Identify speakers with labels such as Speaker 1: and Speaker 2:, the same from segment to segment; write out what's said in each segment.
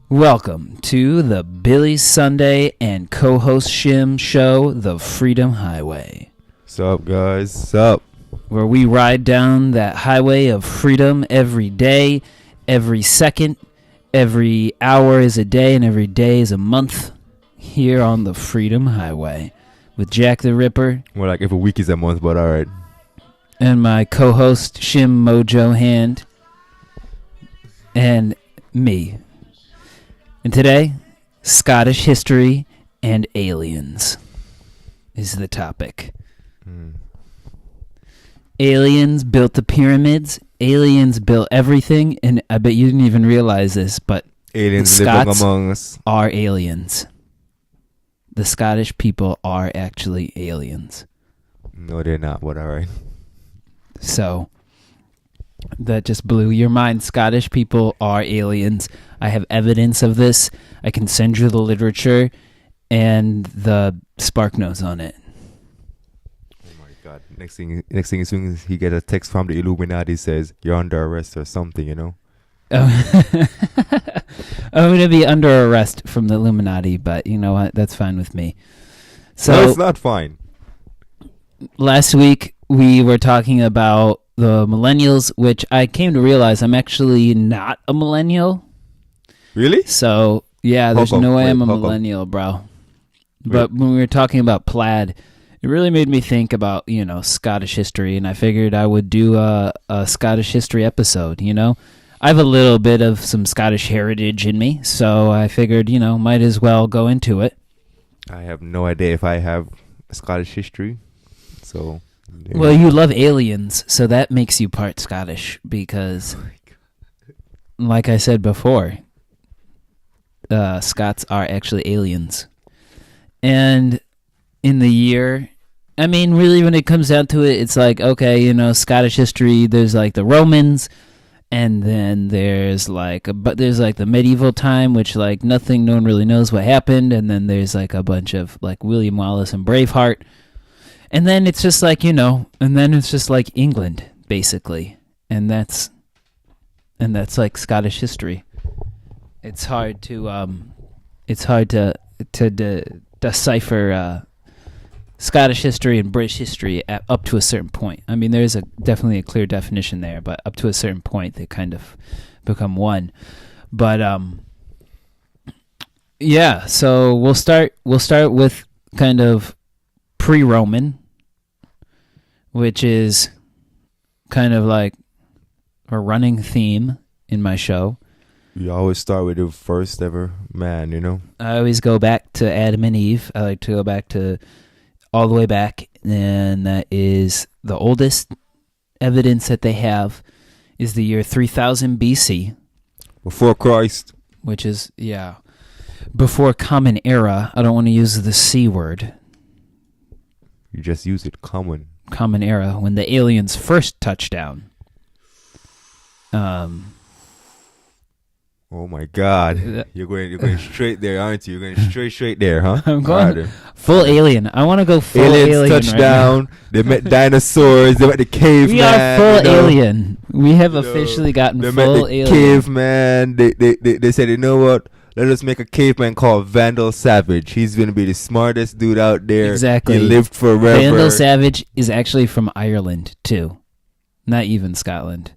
Speaker 1: Welcome to the Billy Sunday and co-host Shim show, The Freedom Highway.
Speaker 2: What's up, guys? What's up?
Speaker 1: Where we ride down that highway of freedom every day, every second, every hour is a day, and every day is a month here on the Freedom Highway with Jack the Ripper.
Speaker 2: More like every week is a month, but alright.
Speaker 1: And my co-host Shim Mojo Hand. And me. And today, Scottish history and aliens is the topic. Aliens built the pyramids. Aliens built everything. And I bet you didn't even realize this, but
Speaker 2: Aliens
Speaker 1: Scots
Speaker 2: living among us.
Speaker 1: are aliens. The Scottish people are actually aliens.
Speaker 2: No, they're not, but alright.
Speaker 1: So that just blew your mind. Scottish people are aliens. I have evidence of this. I can send you the literature and the spark notes on it.
Speaker 2: Oh my god. Next thing as soon as he get a text from the Illuminati says you're under arrest or something, you know?
Speaker 1: Oh. I'm going to be under arrest from the Illuminati, but you know what? That's fine with me. So
Speaker 2: no, it's not fine.
Speaker 1: last week we were talking about the millennials, which I came to realize I'm actually not a millennial.
Speaker 2: Really?
Speaker 1: So, yeah, there's
Speaker 2: How come?
Speaker 1: no way I'm a
Speaker 2: Wait, how come?
Speaker 1: millennial, bro. But when we were talking about plaid, it really made me think about, Scottish history, and I figured I would do a Scottish history episode, I have a little bit of some Scottish heritage in me, so I figured, might as well go into it.
Speaker 2: I have no idea if I have Scottish history. So yeah.
Speaker 1: Well, you love aliens, so that makes you part Scottish, because, like I said before, Scots are actually aliens. And in the year, I mean, really, when it comes down to it, it's like, okay, Scottish history, there's like the Romans, and then there's like the medieval time, which like no one really knows what happened, and then there's like a bunch of like William Wallace and Braveheart, and then it's just like, and then it's just like England, basically, and that's like Scottish history. It's hard to decipher Scottish history and British history up to a certain point. I mean, there's definitely a clear definition there, but up to a certain point, they kind of become one. But yeah. So we'll start with kind of pre-Roman, which is kind of like a running theme in my show.
Speaker 2: You always start with the first ever man,
Speaker 1: I always go back to Adam and Eve. I like to go back to all the way back, and that is the oldest evidence that they have is the year 3000 BC.
Speaker 2: Before Christ.
Speaker 1: Which is, before Common Era. I don't want to use the C word.
Speaker 2: You just use it, common.
Speaker 1: Common Era, when the aliens first touched down.
Speaker 2: Oh my God! You're going straight there, aren't you? You're going straight there, huh?
Speaker 1: I'm going
Speaker 2: Right.
Speaker 1: full alien. I want to go full
Speaker 2: Aliens
Speaker 1: alien
Speaker 2: touched
Speaker 1: right
Speaker 2: down.
Speaker 1: now.
Speaker 2: They met dinosaurs. They met the caveman.
Speaker 1: We are full
Speaker 2: you know?
Speaker 1: alien. We have officially gotten
Speaker 2: They
Speaker 1: full
Speaker 2: met the
Speaker 1: alien.
Speaker 2: caveman. They said, you know what? Let us make a caveman called Vandal Savage. He's going to be the smartest dude out there.
Speaker 1: Exactly.
Speaker 2: He lived forever.
Speaker 1: Vandal Savage is actually from Ireland, too. Not even Scotland.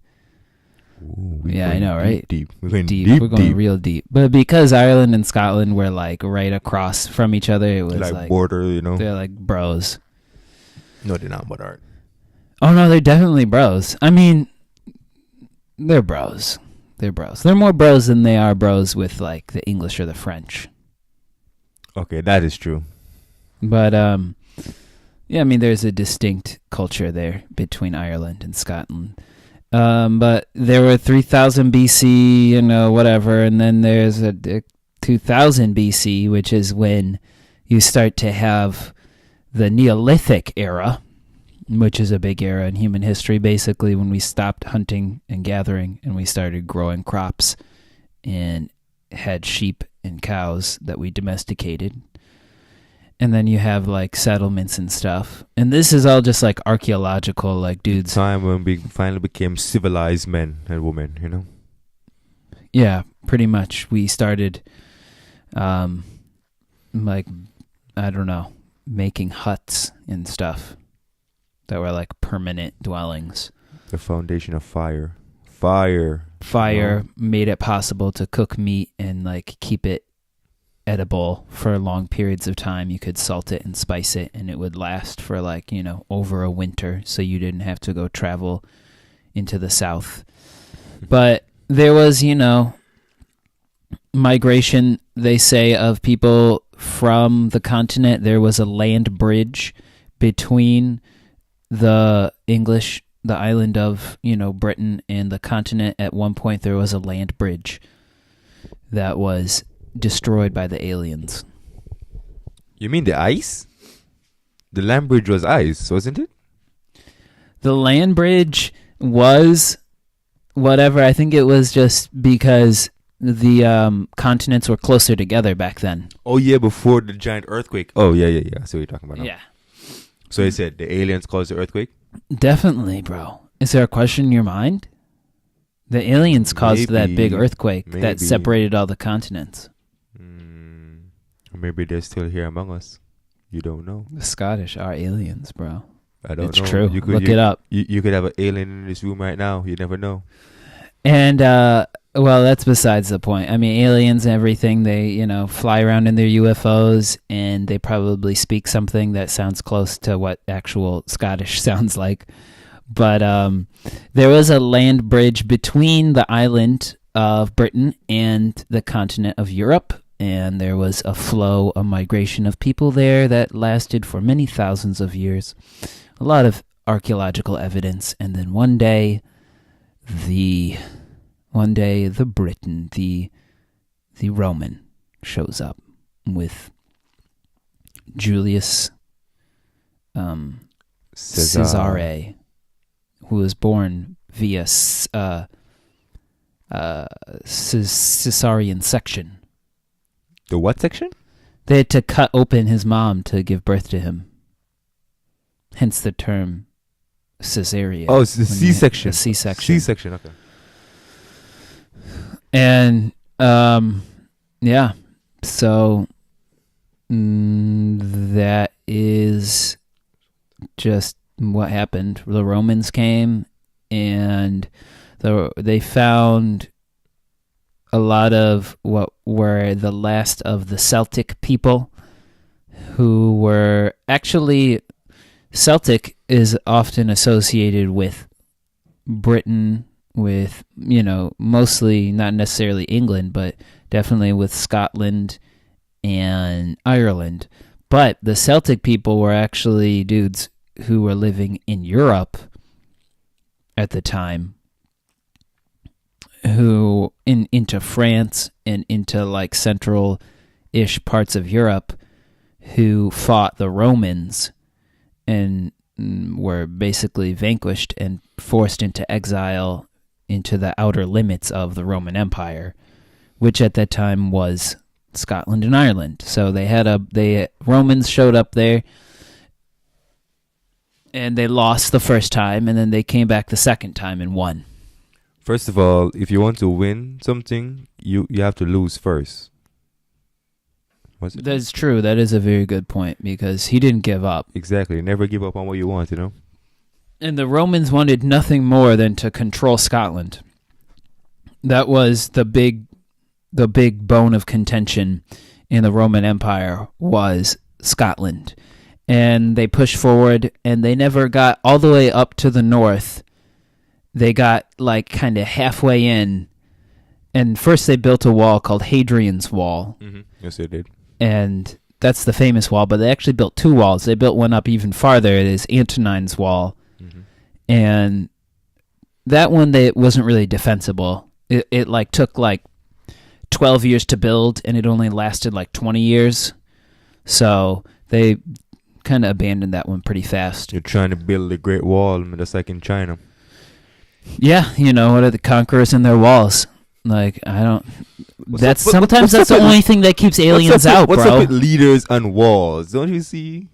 Speaker 2: Ooh,
Speaker 1: Yeah, I know, right?
Speaker 2: Deep. We're going
Speaker 1: Deep.
Speaker 2: deep.
Speaker 1: We're going real deep. But because Ireland and Scotland were like right across from each other, it was like
Speaker 2: border,
Speaker 1: they're like bros.
Speaker 2: No, they're not, but art.
Speaker 1: Oh no, they're definitely bros. I mean, they're bros. They're bros. They're more bros than they are bros with like the English or the French.
Speaker 2: Okay, that is true.
Speaker 1: But yeah, I mean, there's a distinct culture there between Ireland and Scotland. But there were 3000 BC, whatever, and then there's a 2000 BC, which is when you start to have the Neolithic era, which is a big era in human history, basically when we stopped hunting and gathering and we started growing crops and had sheep and cows that we domesticated. And then you have like settlements and stuff. And this is all just like archaeological, like dudes.
Speaker 2: Time when we finally became civilized men and women,
Speaker 1: Yeah, pretty much. We started, like, I don't know, making huts and stuff that were like permanent dwellings.
Speaker 2: The foundation of fire. Fire
Speaker 1: Made it possible to cook meat and like keep it edible for long periods of time. You could salt it and spice it, and it would last for like, over a winter, so you didn't have to go travel into the south. But there was, migration, they say, of people from the continent. There was a land bridge between the island of, Britain and the continent. At one point, there was a land bridge that was destroyed by the aliens.
Speaker 2: You mean the ice? The land bridge was ice, wasn't it?
Speaker 1: The land bridge was whatever. I think it was just because the continents were closer together back then.
Speaker 2: Oh, yeah, before the giant earthquake. Oh, yeah. I see what you're talking about now.
Speaker 1: Yeah.
Speaker 2: So you said the aliens caused the earthquake?
Speaker 1: Definitely, bro. Is there a question in your mind? The aliens caused that big earthquake that separated all the continents.
Speaker 2: Maybe they're still here among us. You don't know.
Speaker 1: The Scottish are aliens, bro.
Speaker 2: I don't know.
Speaker 1: It's true. Look it up.
Speaker 2: You could have an alien in this room right now. You never know.
Speaker 1: And, well, that's besides the point. I mean, aliens and everything, they, fly around in their UFOs, and they probably speak something that sounds close to what actual Scottish sounds like. But there was a land bridge between the island of Britain and the continent of Europe, and there was a migration of people there that lasted for many thousands of years. A lot of archaeological evidence, and then one day the Briton, the Roman, shows up with Julius Caesare, who was born via cesarean section.
Speaker 2: The what section?
Speaker 1: They had to cut open his mom to give birth to him. Hence the term cesarean.
Speaker 2: Oh, it's the C-section.
Speaker 1: The C-section.
Speaker 2: C-section, okay.
Speaker 1: And, yeah. So, that is just what happened. The Romans came, and they found a lot of what were the last of the Celtic people, who were actually... Celtic is often associated with Britain, with, mostly not necessarily England, but definitely with Scotland and Ireland. But the Celtic people were actually dudes who were living in Europe at the time, who into France and into like central-ish parts of Europe, who fought the Romans and were basically vanquished and forced into exile into the outer limits of the Roman Empire, which at that time was Scotland and Ireland. So Romans showed up there, and they lost the first time, and then they came back the second time and won.
Speaker 2: First of all, if you want to win something, you have to lose first.
Speaker 1: That's true. That is a very good point, because he didn't give up.
Speaker 2: Exactly. Never give up on what you want,
Speaker 1: And the Romans wanted nothing more than to control Scotland. That was the big bone of contention in the Roman Empire, was Scotland. And they pushed forward, and they never got all the way up to the north. They got like kind of halfway in. And first they built a wall called Hadrian's Wall.
Speaker 2: Mm-hmm. Yes, they did.
Speaker 1: And that's the famous wall, but they actually built two walls. They built one up even farther. It is Antonine's Wall. Mm-hmm. And that one, it wasn't really defensible. It like took like 12 years to build, and it only lasted like 20 years. So they kind of abandoned that one pretty fast.
Speaker 2: You're trying to build a Great Wall, just like in China.
Speaker 1: Yeah, what are the conquerors and their walls? Like, I don't... Sometimes that's the only thing that keeps aliens out, bro.
Speaker 2: What's up with leaders and walls? Don't you see?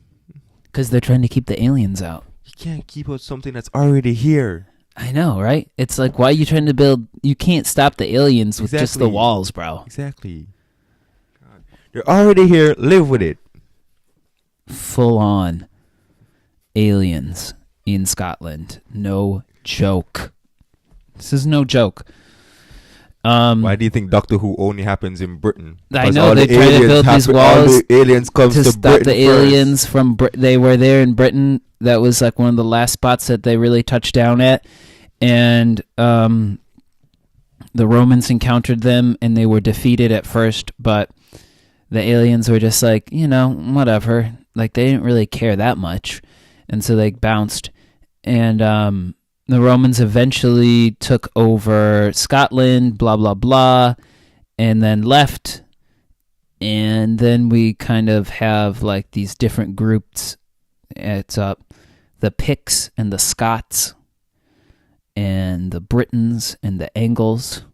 Speaker 1: Because they're trying to keep the aliens out.
Speaker 2: You can't keep out something that's already here.
Speaker 1: I know, right? It's like, why are you trying to build? You can't stop the aliens with just the
Speaker 2: Exactly.
Speaker 1: walls, bro.
Speaker 2: Exactly. God. They're already here. Live with it.
Speaker 1: Full on aliens in Scotland. No joke. This is no joke.
Speaker 2: Why do you think Doctor Who only happens in Britain?
Speaker 1: I
Speaker 2: 'Cause
Speaker 1: know
Speaker 2: all
Speaker 1: they
Speaker 2: the
Speaker 1: try to
Speaker 2: aliens
Speaker 1: build these
Speaker 2: happen- all
Speaker 1: walls
Speaker 2: the aliens comes
Speaker 1: to
Speaker 2: to
Speaker 1: stop
Speaker 2: Britain
Speaker 1: the
Speaker 2: first.
Speaker 1: aliens from they were there in Britain. That was like one of the last spots that they really touched down at, and the Romans encountered them and they were defeated at first, but the aliens were just like, whatever, like they didn't really care that much, and so they bounced. And the Romans eventually took over Scotland, blah blah blah, and then left. And then we kind of have like these different groups. It's the Picts and the Scots and the Britons and the Angles,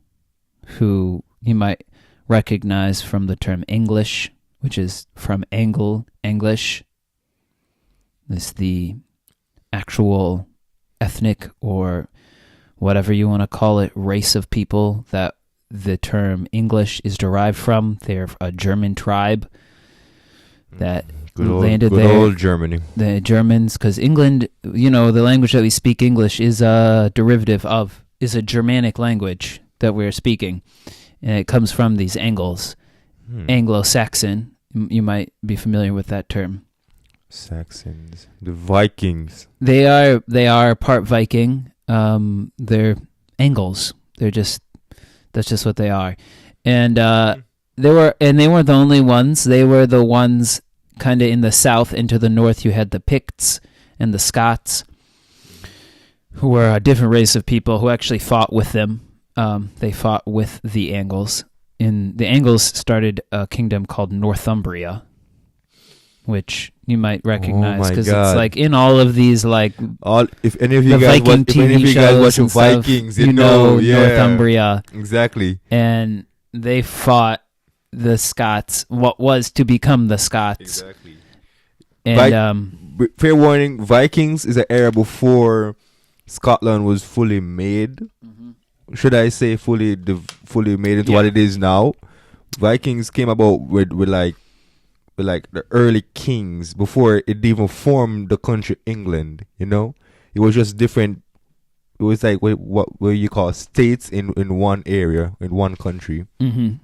Speaker 1: who you might recognize from the term English, which is from English. It's the actual ethnic or whatever you want to call it, race of people that the term English is derived from. They're a German tribe that landed
Speaker 2: good
Speaker 1: there.
Speaker 2: old Germany.
Speaker 1: The Germans, because England, the language that we speak, English, is a derivative of, is a Germanic language that we're speaking. And it comes from these Angles. Anglo-Saxon, you might be familiar with that term.
Speaker 2: Saxons, the Vikings.
Speaker 1: They are part Viking. They're Angles. That's just what they are. And they weren't the only ones. They were the ones kind of in the south. And to the north, you had the Picts and the Scots, who were a different race of people who actually fought with them. They fought with the Angles. The Angles started a kingdom called Northumbria, which you might recognize because it's like in all of these like
Speaker 2: if any of you guys
Speaker 1: Viking
Speaker 2: watch Vikings, you know
Speaker 1: Northumbria
Speaker 2: exactly.
Speaker 1: And they fought the Scots, what was to become the Scots.
Speaker 2: Exactly.
Speaker 1: And
Speaker 2: fair warning, Vikings is an era before Scotland was fully made. Should I say fully made into what it is now? Vikings came about with like the early kings before it even formed the country England. It was just different. It was like what you call states in one area, in one country,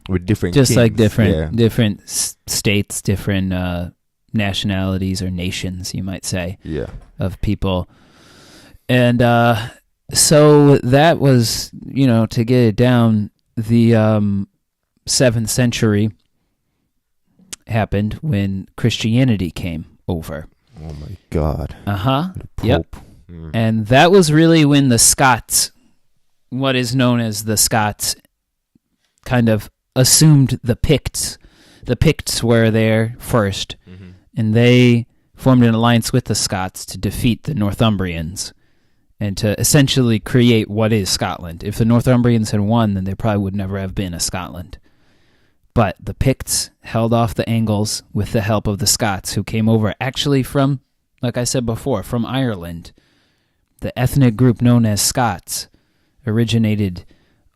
Speaker 2: with different
Speaker 1: just
Speaker 2: kings.
Speaker 1: Like different states, different nationalities or nations, you might say, of people. And so that was, to get it down, the 7th century happened when Christianity came over.
Speaker 2: Oh my God.
Speaker 1: The Pope.
Speaker 2: Yep.
Speaker 1: And that was really when the Scots, what is known as the Scots, kind of assumed the Picts. The Picts were there first, and they formed an alliance with the Scots to defeat the Northumbrians and to essentially create what is Scotland. If the Northumbrians had won, then there probably would never have been a Scotland. But the Picts held off the Angles with the help of the Scots, who came over actually from, like I said before, from Ireland. The ethnic group known as Scots originated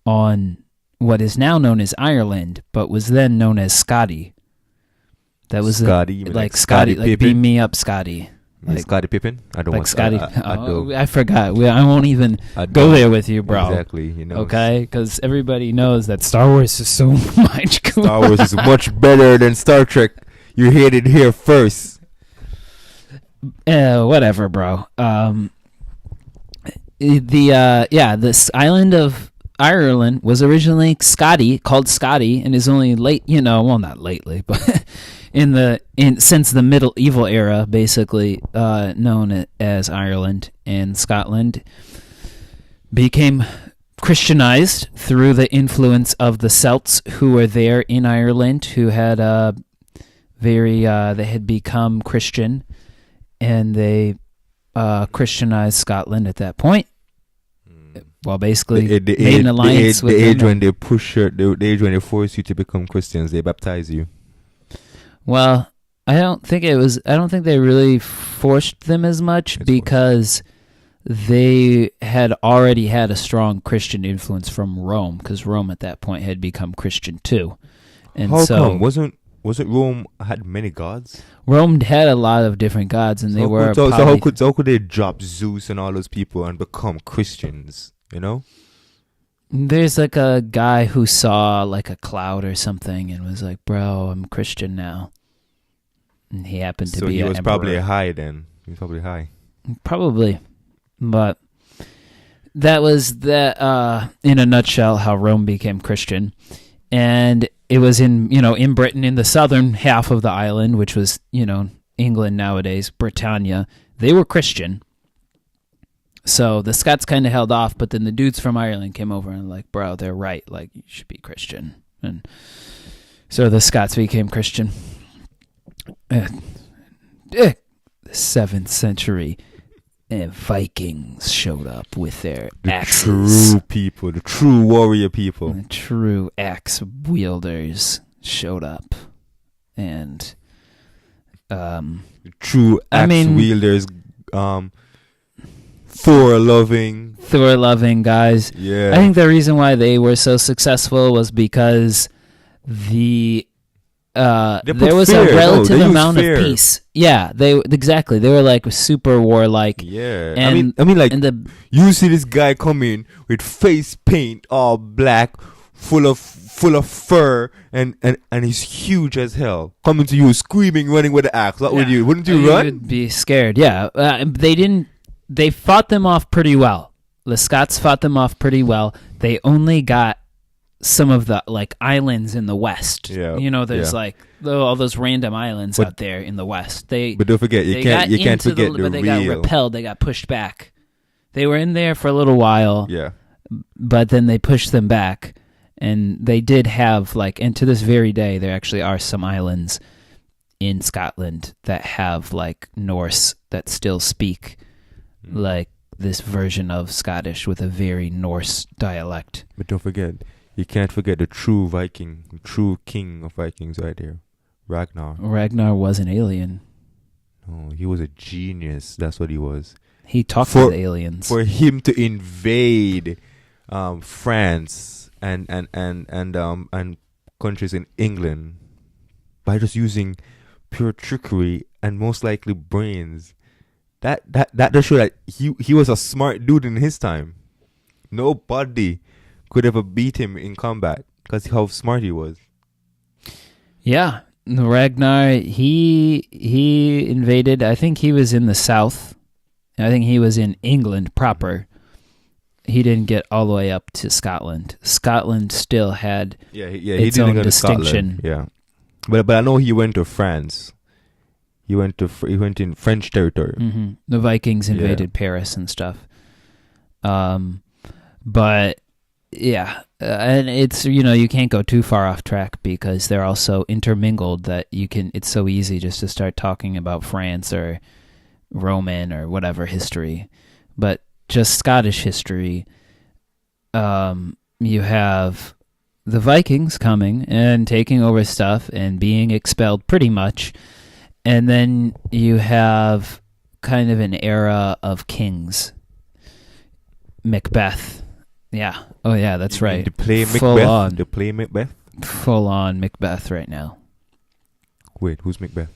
Speaker 1: on what is now known as Ireland, but was then known as Scotty. That was
Speaker 2: Scotty,
Speaker 1: like Scotty, like beam me up, Scotty.
Speaker 2: Like Scotty Pippen? I don't
Speaker 1: like
Speaker 2: want
Speaker 1: Scotty.
Speaker 2: I
Speaker 1: forgot. I won't even go there with you, bro.
Speaker 2: Exactly.
Speaker 1: Okay? Because everybody knows that Star Wars is so much cooler.
Speaker 2: Star Wars is much better than Star Trek. You heard it here first.
Speaker 1: Whatever, bro. This island of Ireland was originally called Scotty, and is only not lately, but since the medieval era, basically known as Ireland, and Scotland became Christianized through the influence of the Celts who were there in Ireland, who had they had become Christian, and they Christianized Scotland at that point. Well, basically, made an alliance with
Speaker 2: the age when they the age when they force you to become Christians, they baptize you.
Speaker 1: Well, I don't think they really forced them as much, because they had already had a strong Christian influence from Rome, because Rome at that point had become Christian too. And
Speaker 2: How
Speaker 1: so
Speaker 2: come? Wasn't Rome had many gods?
Speaker 1: Rome had a lot of different gods, and they were
Speaker 2: so how could they drop Zeus and all those people and become Christians? You know?
Speaker 1: There's like a guy who saw like a cloud or something and was like, "Bro, I'm Christian now." And he happened to be.
Speaker 2: So he was
Speaker 1: emperor.
Speaker 2: probably high then. He was probably high.
Speaker 1: Probably, but that was in a nutshell how Rome became Christian, and it was in Britain, in the southern half of the island, which was England nowadays, Britannia. They were Christian. So the Scots kind of held off, but then the dudes from Ireland came over and like, bro, they're right. Like, you should be Christian. And so the Scots became Christian. The 7th century Vikings showed up with their axes.
Speaker 2: True people, the true warrior people.
Speaker 1: The true axe wielders showed up. And
Speaker 2: true axe wielders, Thor loving guys. Yeah.
Speaker 1: I think the reason why they were so successful was because there was a relative amount of peace. Yeah, they were like super warlike.
Speaker 2: Yeah. And you see this guy come in with face paint all black, full of fur, and he's huge as hell, coming to you screaming, running with the axe. What would you? Wouldn't you run?
Speaker 1: You'd be scared. Yeah. They fought them off pretty well. The Scots fought them off pretty well. They only got some of the like islands in the west.
Speaker 2: Yeah.
Speaker 1: There's like all those random islands out there in the west.
Speaker 2: But don't forget, you can't forget
Speaker 1: but they got repelled. They got pushed back. They were in there for a little while.
Speaker 2: Yeah.
Speaker 1: But then they pushed them back, and they did have and to this very day, there actually are some islands in Scotland that have like Norse that still speak like this version of Scottish with a very Norse dialect.
Speaker 2: But don't forget, you can't forget the true Viking, the true king of Vikings right there, Ragnar.
Speaker 1: Ragnar was an alien.
Speaker 2: No, he was a genius. That's what he was.
Speaker 1: He talked to the aliens.
Speaker 2: For him to invade France and countries in England by just using pure trickery and most likely brains. That does show that he was a smart dude in his time. Nobody could ever beat him in combat because how smart he was.
Speaker 1: Yeah, Ragnar, he invaded. I think he was in the south. I think he was in England proper. He didn't get all the way up to Scotland. Scotland still had its own distinction.
Speaker 2: Yeah, but I know he went to France. He went in French territory.
Speaker 1: Mm-hmm. The Vikings invaded Paris and stuff. But yeah, and it's you can't go too far off track because they're all so intermingled that it's so easy just to start talking about France or Roman or whatever history. But just Scottish history, you have the Vikings coming and taking over stuff and being expelled pretty much. And then you have kind of an era of kings. Macbeth. Yeah. Oh, yeah, that's right.
Speaker 2: The play Macbeth? The play Macbeth?
Speaker 1: Full on Macbeth right now.
Speaker 2: Wait, who's Macbeth?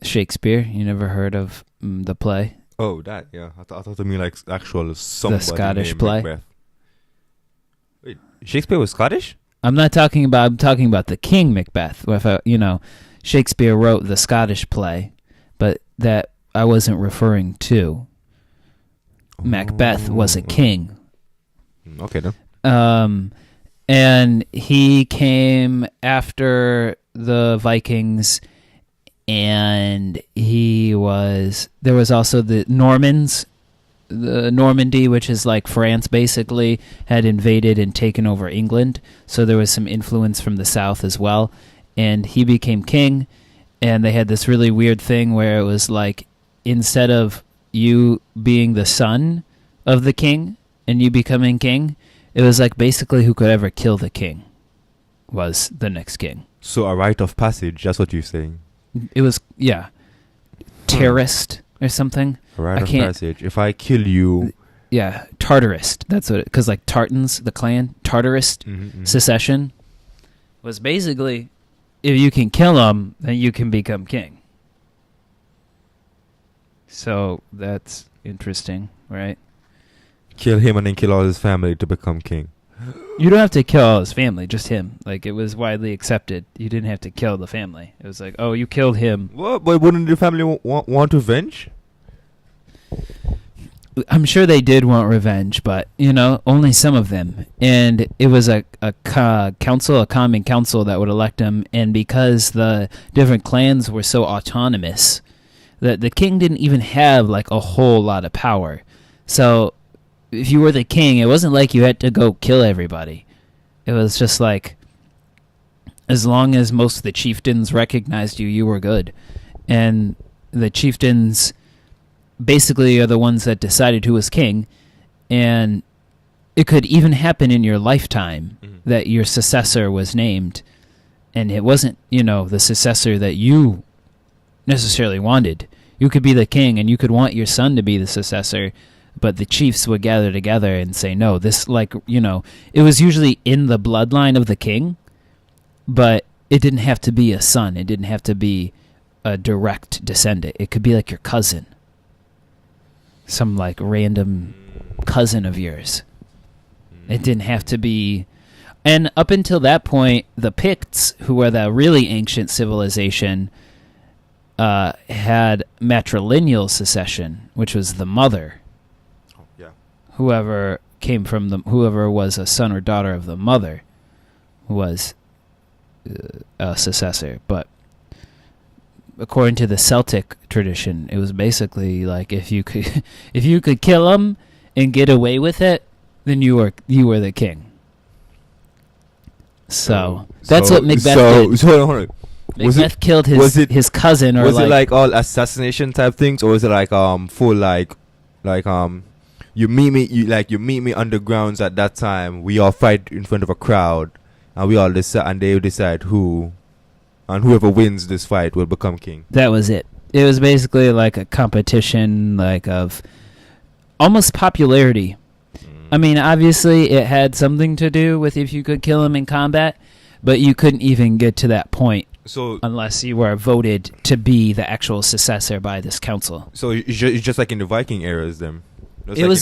Speaker 1: Shakespeare. You never heard of the play?
Speaker 2: Oh, that, yeah. I thought it mean like actual somebody
Speaker 1: the Scottish
Speaker 2: named
Speaker 1: play?
Speaker 2: Macbeth. Wait, Shakespeare was Scottish?
Speaker 1: I'm talking about the king Macbeth. Shakespeare wrote the Scottish play, but that I wasn't referring to. Macbeth was a king.
Speaker 2: Okay, then.
Speaker 1: And he came after the Vikings, and there was also the Normans. The Normandy, which is like France basically, had invaded and taken over England, so there was some influence from the south as well. And he became king, and they had this really weird thing where it was like, instead of you being the son of the king and you becoming king, it was like basically who could ever kill the king was the next king.
Speaker 2: So a rite of passage, that's what you're saying?
Speaker 1: It was, yeah. Terrorist or something.
Speaker 2: A rite
Speaker 1: I
Speaker 2: of
Speaker 1: can't-
Speaker 2: passage. If I kill you,
Speaker 1: Yeah, Tartarist. That's what, because like Tartans, the clan, Tartarist secession was basically, if you can kill them, then you can become king. So that's interesting, right?
Speaker 2: kill him and then kill all his family to become king.
Speaker 1: You don't have to kill all his family, just him. Like, it was widely accepted. You didn't have to kill the family. It was like, oh, you killed him.
Speaker 2: What? But wouldn't the family want revenge?
Speaker 1: I'm sure they did want revenge, but, you know, only some of them. And it was a council, a common council that would elect them. And because the different clans were so autonomous, that the king didn't even have, like, a whole lot of power. So if you were the king, it wasn't like you had to go kill everybody. It was just like, as long as most of the chieftains recognized you, you were good. And the chieftains basically are the ones that decided who was king, and it could even happen in your lifetime that your successor was named, and it wasn't, you know, the successor that you necessarily wanted. You could be the king, and you could want your son to be the successor, but the chiefs would gather together and say, no, this, like, you know, it was usually in the bloodline of the king, but it didn't have to be a son. It didn't have to be a direct descendant. It could be like your cousin. Some like random cousin of yours. It didn't have to be. And up until that point, the Picts, who were the really ancient civilization, had matrilineal succession, which was the mother.
Speaker 2: Yeah.
Speaker 1: Whoever was a son or daughter of the mother was a successor. But according to the Celtic tradition, it was basically like if you could kill him and get away with it, then you were the king. So that's what Macbeth did.
Speaker 2: So hold on.
Speaker 1: Macbeth killed his cousin, or
Speaker 2: was it like all assassination type things, or was it like full like you meet me undergrounds at that time, we all fight in front of a crowd, and we all decide, and they decide who. And whoever wins this fight will become king.
Speaker 1: That was it. It was basically like a competition, like of almost popularity. I mean, obviously, it had something to do with if you could kill him in combat, but you couldn't even get to that point unless you were voted to be the actual successor by this council.
Speaker 2: So it's just like in the Viking eras, then.
Speaker 1: It was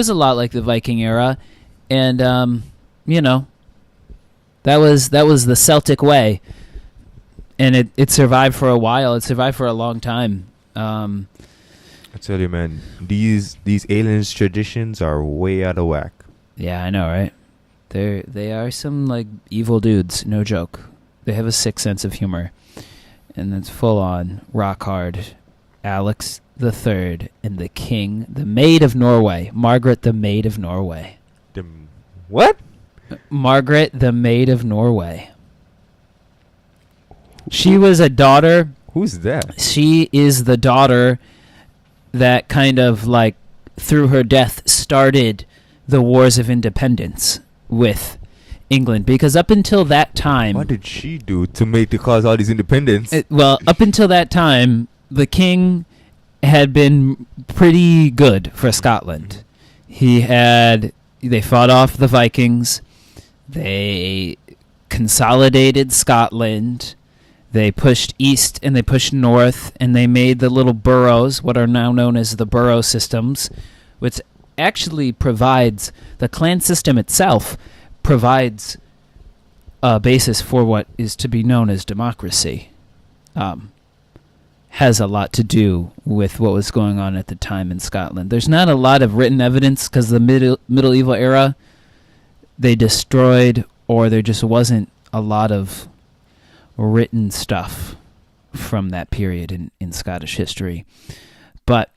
Speaker 1: a lot like the Viking era, and you know. That was the Celtic way, and it survived for a while. It survived for a long time.
Speaker 2: I tell you, man, these aliens traditions are way out of whack.
Speaker 1: Yeah, I know, right? They are some like evil dudes, no joke. They have a sick sense of humor, and it's full on rock hard. Alex the Third and the King, the Maid of Norway, Margaret the Maid of Norway.
Speaker 2: What?
Speaker 1: Margaret the Maid of Norway. She was a daughter.
Speaker 2: Who's that?
Speaker 1: She is the daughter that kind of like through her death started the wars of independence with England, because up until that time,
Speaker 2: what did she do to cause all these independence?
Speaker 1: Up until that time, the king had been pretty good for Scotland. They fought off the Vikings. They consolidated Scotland. They pushed east and they pushed north, and they made the little boroughs, what are now known as the borough systems, which actually provides, the clan system itself provides a basis for what is to be known as democracy. Has a lot to do with what was going on at the time in Scotland. There's not a lot of written evidence because the medieval era, they destroyed, or there just wasn't a lot of written stuff from that period in Scottish history. But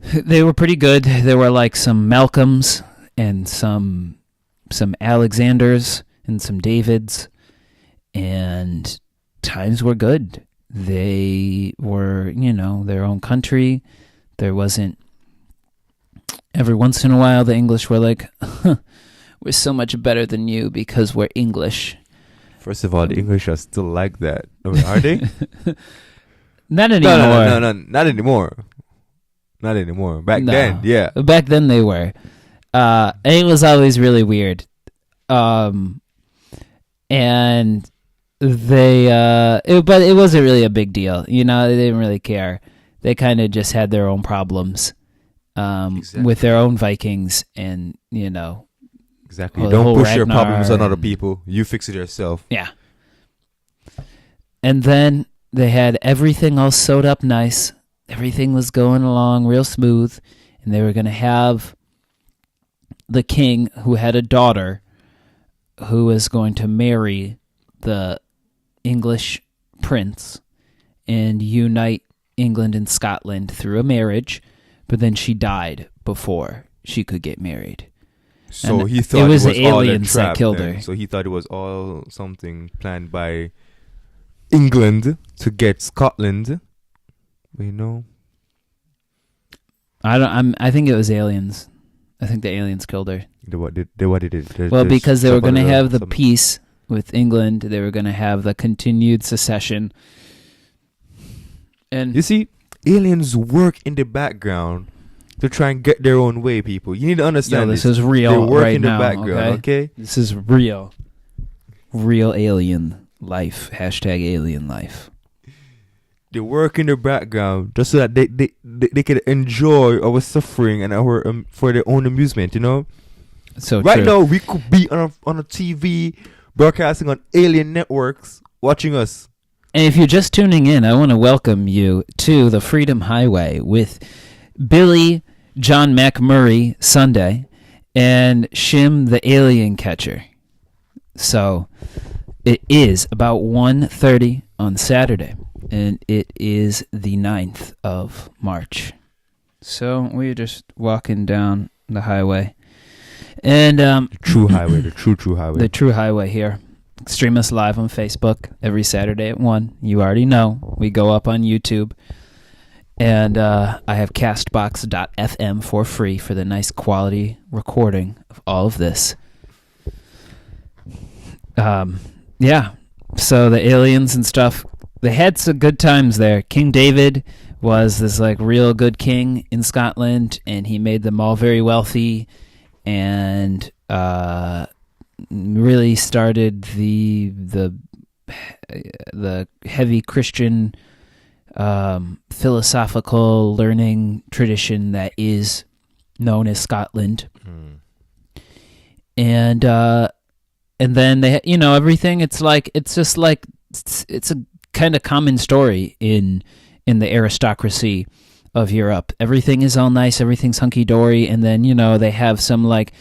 Speaker 1: they were pretty good. There were like some Malcolms and some Alexanders and some Davids, and times were good. They were, their own country. There wasn't, every once in a while the English were like, we're so much better than you because we're English.
Speaker 2: First of all, the English are still like that. I mean, are they?
Speaker 1: Not
Speaker 2: No,
Speaker 1: anymore.
Speaker 2: no, not anymore. Not anymore. Back
Speaker 1: No.
Speaker 2: then, yeah.
Speaker 1: Back then they were. And it was always really weird. And they, but it wasn't really a big deal. You know, they didn't really care. They kind of just had their own problems with their own Vikings, and you know.
Speaker 2: Exactly.
Speaker 1: Well,
Speaker 2: Don't push your
Speaker 1: Ragnar
Speaker 2: problems on other
Speaker 1: and-
Speaker 2: people. You fix it yourself.
Speaker 1: Yeah. And then they had everything all sewed up nice. Everything was going along real smooth, and they were going to have the king, who had a daughter, who was going to marry the English prince and unite England and Scotland through a marriage, but then she died before she could get married.
Speaker 2: So
Speaker 1: And
Speaker 2: he thought
Speaker 1: it was
Speaker 2: all
Speaker 1: the
Speaker 2: a
Speaker 1: aliens that
Speaker 2: trap
Speaker 1: killed
Speaker 2: then.
Speaker 1: her.
Speaker 2: So he thought it was all something planned by England to get Scotland. But, you know,
Speaker 1: I think it was aliens. I think the aliens killed her.
Speaker 2: what did it?
Speaker 1: Well, because they were going to have the
Speaker 2: some-
Speaker 1: peace with England, they were going to have the continued secession. And
Speaker 2: You see, aliens work in the background to try and get their own way. People, you need to understand
Speaker 1: this is real
Speaker 2: They work
Speaker 1: right
Speaker 2: in the
Speaker 1: now.
Speaker 2: background. Okay.
Speaker 1: This is real alien life. Hashtag alien life.
Speaker 2: They work in the background just so that they can enjoy our suffering and our for their own amusement. You know.
Speaker 1: So
Speaker 2: Right
Speaker 1: true.
Speaker 2: now, we could be on a TV broadcasting on alien networks watching us.
Speaker 1: And if you're just tuning in, I want to welcome you to the Freedom Highway with Billy John McMurray Sunday and Shim the Alien Catcher. So it is about 1:30 on Saturday, and it is the 9th of March. So we're just walking down the highway. And
Speaker 2: The true highway, the true highway.
Speaker 1: the true highway here. Stream us live on Facebook every Saturday at 1. You already know. We go up on YouTube. And I have castbox.fm for free for the nice quality recording of all of this. Yeah. So the aliens and stuff, they had some good times there. King David was this like real good king in Scotland, and he made them all very wealthy, and really started the heavy Christian philosophical learning tradition that is known as Scotland. And then they, everything. It's just like it's a kind of common story in the aristocracy of Europe. Everything is all nice, everything's hunky dory, and then they have some like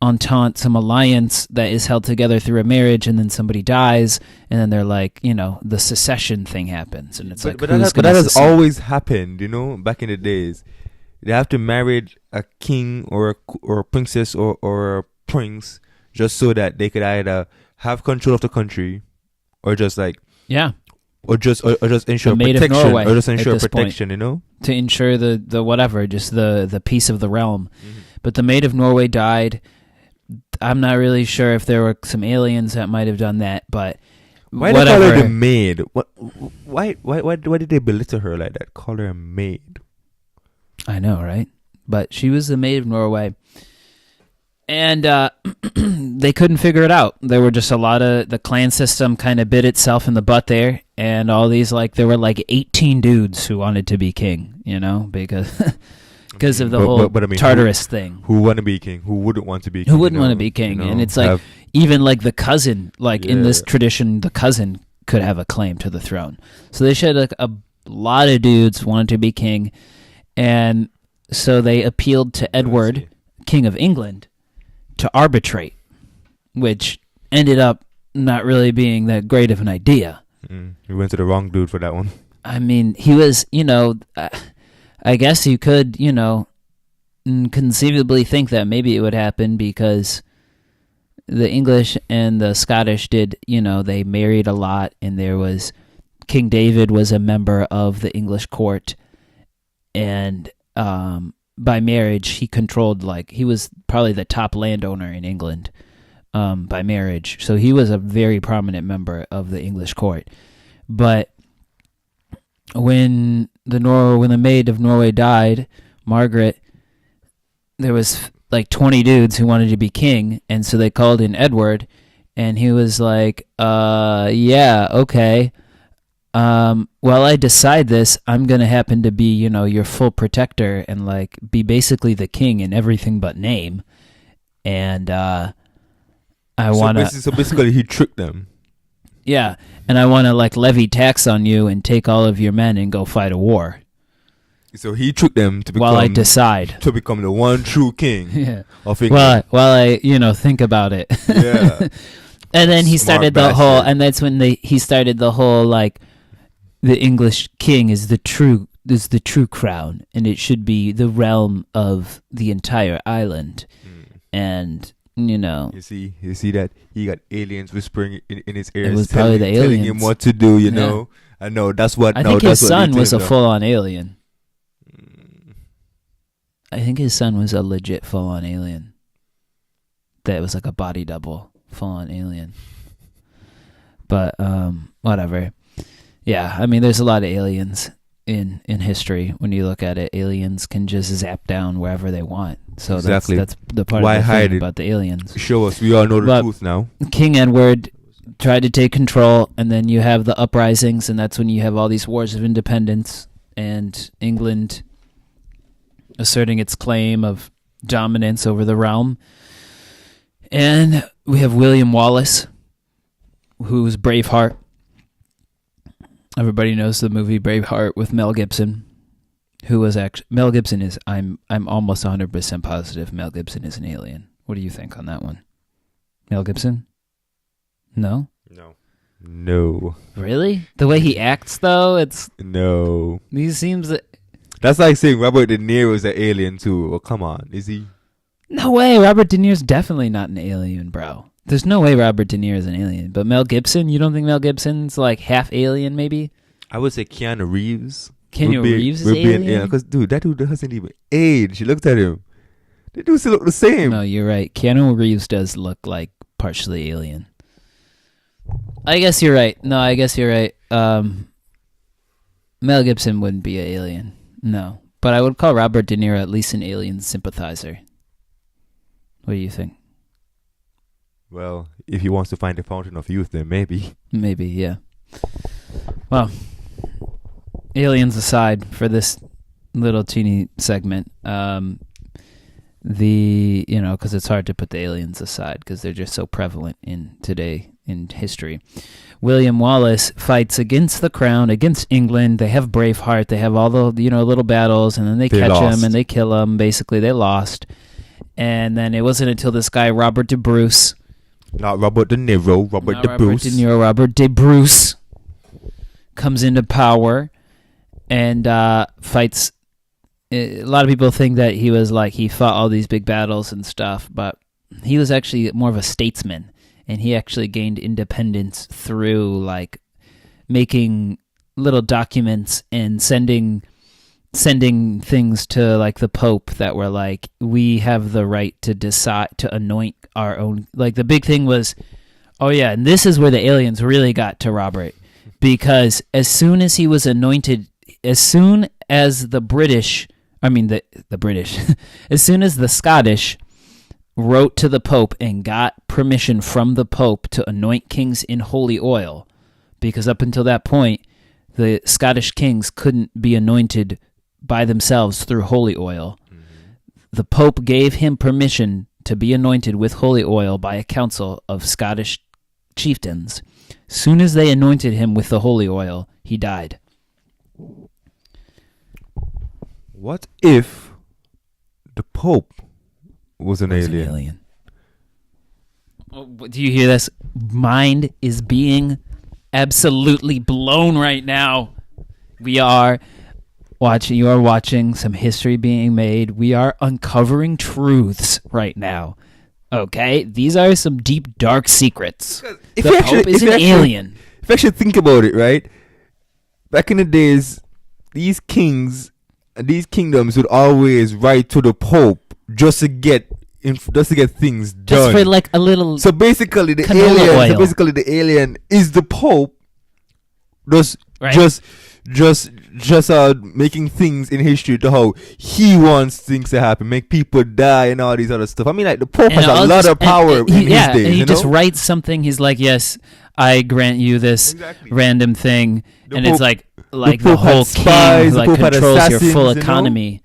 Speaker 1: entente, some alliance that is held together through a marriage, and then somebody dies, and then they're like, the secession thing happens, and it's
Speaker 2: But
Speaker 1: like,
Speaker 2: that has always happened, back in the days. They have to marry a king or a princess or a prince just so that they could either have control of the country or just like or just ensure
Speaker 1: The Maid of
Speaker 2: protection
Speaker 1: Norway
Speaker 2: or just
Speaker 1: at
Speaker 2: ensure
Speaker 1: this point.
Speaker 2: protection,
Speaker 1: to ensure the whatever, just the peace of the realm.
Speaker 2: Mm-hmm.
Speaker 1: But the Maid of Norway died. I'm not really sure if there were some aliens that might have done that, but
Speaker 2: Why
Speaker 1: whatever.
Speaker 2: they call her the maid? What? Why did they belittle her like that? Call her a maid.
Speaker 1: I know, right? But she was the Maid of Norway. And they couldn't figure it out. There were just a lot of the clan system kind of bit itself in the butt there, and all these there were 18 dudes who wanted to be king, because of the whole
Speaker 2: but I mean,
Speaker 1: Tartarus thing.
Speaker 2: Who want to be king? Who wouldn't want to be king?
Speaker 1: Who wouldn't want to be king? And it's even the cousin, in this tradition, the cousin could have a claim to the throne. So they should a lot of dudes wanted to be king, and so they appealed to Edward, King of England, to arbitrate, which ended up not really being that great of an idea.
Speaker 2: We went to the wrong dude for that one.
Speaker 1: I mean, he was, I guess you could, conceivably think that maybe it would happen because the English and the Scottish did, they married a lot, and King David was a member of the English court, and by marriage he controlled, he was probably the top landowner in England by marriage, so he was a very prominent member of the English court. But when the maid of Norway died, Margaret, there was like 20 dudes who wanted to be king, and so they called in Edward, and he was like, yeah, okay. While I decide this, I'm gonna happen to be, your full protector and like be basically the king in everything but name. And I want to.
Speaker 2: So basically, he tricked them.
Speaker 1: Yeah, and I want to like levy tax on you and take all of your men and go fight a war.
Speaker 2: So he tricked them to become.
Speaker 1: While I decide
Speaker 2: to become the one true king.
Speaker 1: Yeah.
Speaker 2: Of England.
Speaker 1: While I think about it.
Speaker 2: Yeah.
Speaker 1: And then he started the whole, and that's when he started the whole like, the English king is the true crown, and it should be the realm of the entire island. And you
Speaker 2: see that he got aliens whispering in his ears.
Speaker 1: It was probably the aliens
Speaker 2: telling him what to do. I know that's what.
Speaker 1: I think his son was a full-on alien. I think his son was a legit full-on alien. That was like a body double, full-on alien. But whatever. Yeah, I mean, there's a lot of aliens in history. When you look at it, aliens can just zap down wherever they want. So
Speaker 2: exactly.
Speaker 1: that's the part
Speaker 2: Why
Speaker 1: of the
Speaker 2: hide
Speaker 1: thing
Speaker 2: it?
Speaker 1: about the aliens.
Speaker 2: Show us. We all know the truth now.
Speaker 1: King Edward tried to take control, and then you have the uprisings, and that's when you have all these wars of independence, and England asserting its claim of dominance over the realm. And we have William Wallace, who's Braveheart. Everybody knows the movie Braveheart with Mel Gibson, who was actually Mel Gibson is. I'm almost 100% positive Mel Gibson is an alien. What do you think on that one? Mel Gibson? No.
Speaker 2: No.
Speaker 1: Really? The way he acts, though, it's
Speaker 2: no.
Speaker 1: He seems.
Speaker 2: That's like saying Robert De Niro is an alien too. Well, come on, is he?
Speaker 1: No way. Robert De Niro's definitely not an alien, bro. There's no way Robert De Niro is an alien. But Mel Gibson, you don't think Mel Gibson's like half alien, maybe?
Speaker 2: I would say Keanu Reeves.
Speaker 1: Keanu Reeves is alien?
Speaker 2: Yeah, because, dude, that dude doesn't even age. You looked at him. They do still look the same.
Speaker 1: No, you're right. Keanu Reeves does look like partially alien. I guess you're right. No, I guess you're right. Mel Gibson wouldn't be an alien. No. But I would call Robert De Niro at least an alien sympathizer. What do you think?
Speaker 2: Well, if he wants to find the fountain of youth, then maybe.
Speaker 1: Maybe, yeah. Well, aliens aside for this little teeny segment, because it's hard to put the aliens aside because they're just so prevalent in history. William Wallace fights against the crown, against England. They have Braveheart. They have all the little battles, and then they catch him and they kill him. Basically, they lost. And then it wasn't until this guy Robert de Bruce.
Speaker 2: Not Robert De Niro, Robert De Bruce.
Speaker 1: Robert de Bruce comes into power and fights. A lot of people think that he fought all these big battles and stuff, but he was actually more of a statesman, and he actually gained independence through like making little documents and sending things to like the Pope that were like, we have the right to decide to anoint our own. Like the big thing was, oh yeah, and this is where the aliens really got to Robert, because as soon as he was anointed, as soon as the British, as soon as the Scottish wrote to the Pope and got permission from the Pope to anoint kings in holy oil, because up until that point, the Scottish kings couldn't be anointed by themselves through holy oil. Mm-hmm. The Pope gave him permission to be anointed with holy oil by a council of Scottish chieftains. Soon as they anointed him with the holy oil, he died.
Speaker 2: What if the Pope was an alien?
Speaker 1: Oh, do you hear this? Mind is being absolutely blown right now. You are watching some history being made. We are uncovering truths right now. Okay? These are some deep, dark secrets. The Pope is an alien.
Speaker 2: If you actually think about it, right? Back in the days, these kings, these kingdoms would always write to the Pope just to get things done.
Speaker 1: Just for like a little.
Speaker 2: So basically, the
Speaker 1: alien
Speaker 2: is the Pope. Just making things in history to how he wants things to happen, make people die and all these other stuff. I mean, like the Pope has a lot of power in his days.
Speaker 1: And he just
Speaker 2: know?
Speaker 1: writes something. He's like, yes, I grant you this random thing, and Pope, it's like the whole king like controls your full economy.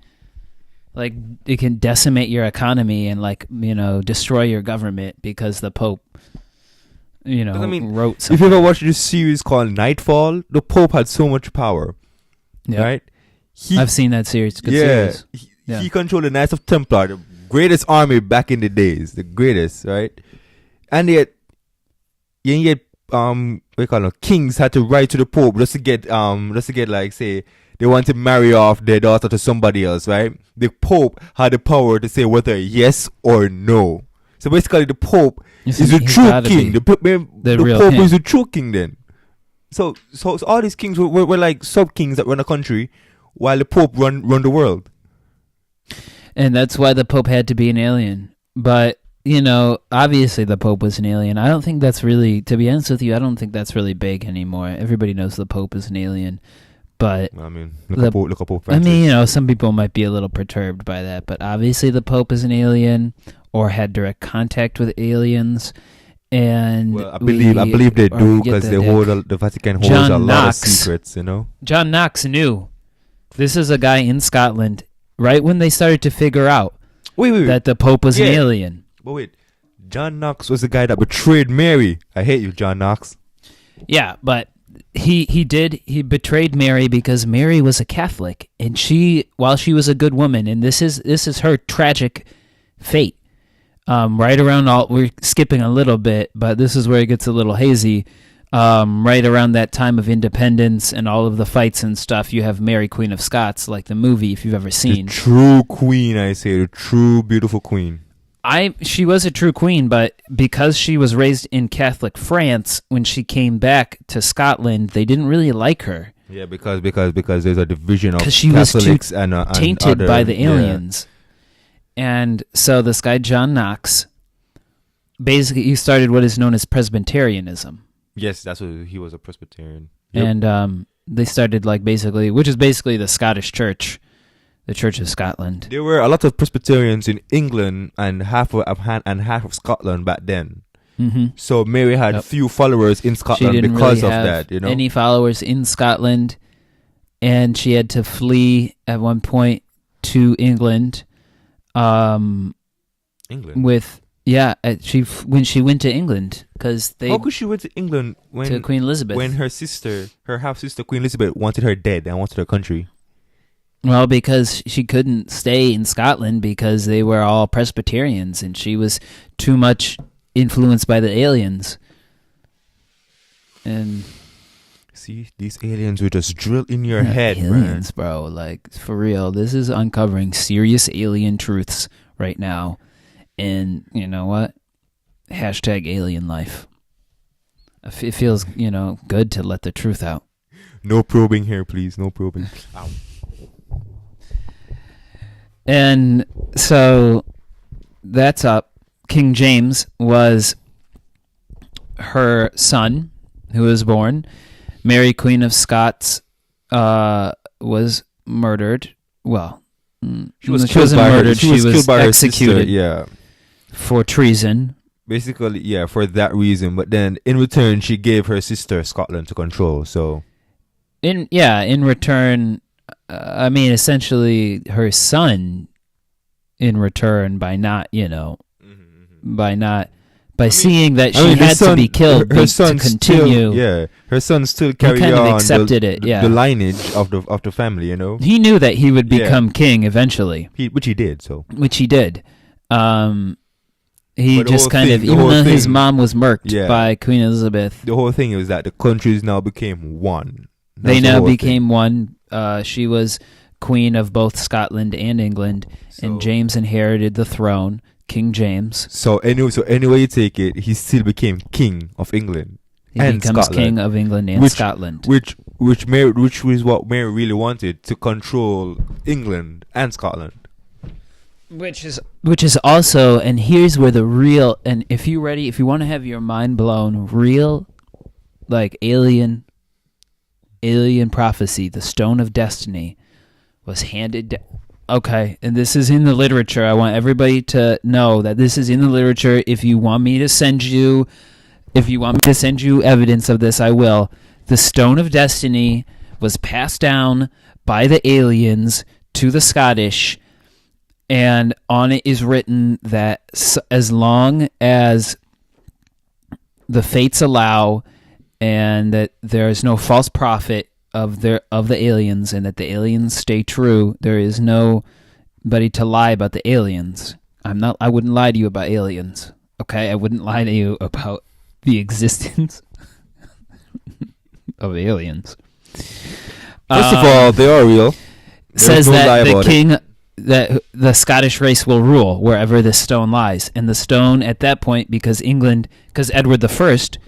Speaker 1: Like it can decimate your economy and like destroy your government because the Pope wrote something.
Speaker 2: If you ever watched this series called Nightfall, the Pope had so much power. Yep. Right?
Speaker 1: I've seen that series. Good series.
Speaker 2: He controlled the Knights of Templar, the greatest army back in the days, the greatest, right? And yet kings had to write to the Pope just to get like say they want to marry off their daughter to somebody else, right? The Pope had the power to say whether yes or no. So basically, the Pope is a true king. The Pope is a true king then. So all these kings were like sub-kings that run a country while the Pope run the world.
Speaker 1: And that's why the Pope had to be an alien. But, obviously the Pope was an alien. I don't think that's really, to be honest with you, I don't think that's really big anymore. Everybody knows the Pope is an alien. But
Speaker 2: I mean, look at Pope Francis.
Speaker 1: I mean, some people might be a little perturbed by that, but obviously the Pope is an alien or had direct contact with aliens. And
Speaker 2: I believe they do because the Vatican holds a lot of secrets,
Speaker 1: John Knox knew. This is a guy in Scotland, right when they started to figure out that the Pope was an alien.
Speaker 2: But wait, John Knox was the guy that betrayed Mary. I hate you, John Knox.
Speaker 1: Yeah, but he betrayed Mary because Mary was a Catholic, and while she was a good woman, and this is her tragic fate. Right around we're skipping a little bit, but this is where it gets a little hazy. Right around that time of independence and all of the fights and stuff, you have Mary, Queen of Scots, like the movie, if you've ever seen.
Speaker 2: The true queen, I say, the true beautiful queen.
Speaker 1: She was a true queen, but because she was raised in Catholic France, when she came back to Scotland, they didn't really like her.
Speaker 2: Yeah, because there's a division of
Speaker 1: she
Speaker 2: Catholics
Speaker 1: was and tainted by the aliens. Yeah. And so this guy, John Knox, basically he started what is known as Presbyterianism.
Speaker 2: Yes, that's what he was, a Presbyterian.
Speaker 1: Yep. And they started which is basically the Scottish Church, the Church of Scotland.
Speaker 2: There were a lot of Presbyterians in England and half of Scotland back then.
Speaker 1: Mm-hmm.
Speaker 2: So Mary had few followers in Scotland because of that.
Speaker 1: Any followers in Scotland, and she had to flee at one point to England.
Speaker 2: England.
Speaker 1: When she went to England because they.
Speaker 2: How could she went to England
Speaker 1: to Queen Elizabeth
Speaker 2: when her half sister Queen Elizabeth wanted her dead and wanted her country?
Speaker 1: Well, because she couldn't stay in Scotland because they were all Presbyterians and she was too much influenced by the aliens. And
Speaker 2: see, these aliens will just drill in your head,
Speaker 1: aliens, bro. Like, for real, this is uncovering serious alien truths right now. And you know what? Hashtag alien life. It feels, good to let the truth out.
Speaker 2: No probing here, please. No probing. Ow.
Speaker 1: And so that's up. King James was her son who was born. Mary, Queen of Scots, was murdered. Well, she wasn't murdered. She was
Speaker 2: killed by
Speaker 1: executed.
Speaker 2: Her sister,
Speaker 1: for treason.
Speaker 2: Basically, for that reason. But then, in return, she gave her sister Scotland to control. So,
Speaker 1: in return, essentially, her son, in return, by not, seeing that she had to be killed,
Speaker 2: her son
Speaker 1: to continue.
Speaker 2: Her son still carried
Speaker 1: kind
Speaker 2: on
Speaker 1: of accepted the
Speaker 2: lineage of the family.
Speaker 1: He knew that he would become king eventually,
Speaker 2: which he did.
Speaker 1: He just kind of, even though his mom was murked by Queen Elizabeth.
Speaker 2: The whole thing was that the countries now became one.
Speaker 1: They now became one. She was queen of both Scotland and England, and James inherited the throne, King James.
Speaker 2: So anyway you take it, he still became king of England.
Speaker 1: He becomes Scotland, king of England and Scotland.
Speaker 2: Which was what Mary really wanted, to control England and Scotland.
Speaker 1: Which is also, and here's where the real, and if you want to have your mind blown, real, like alien alien prophecy, the Stone of Destiny, was handed down. Okay, and this is in the literature. I want everybody to know that this is in the literature. If you want me to send you evidence of this, I will. The Stone of Destiny was passed down by the aliens to the Scottish, and on it is written that as long as the fates allow, and that there is no false prophet of the aliens, and that the aliens stay true, there is nobody to lie about the aliens. I wouldn't lie to you about aliens. Okay, I wouldn't lie to you about the existence of aliens.
Speaker 2: First of all, they are real.
Speaker 1: Says that the king, that the Scottish race will rule wherever this stone lies. And the stone at that point, because Edward the First,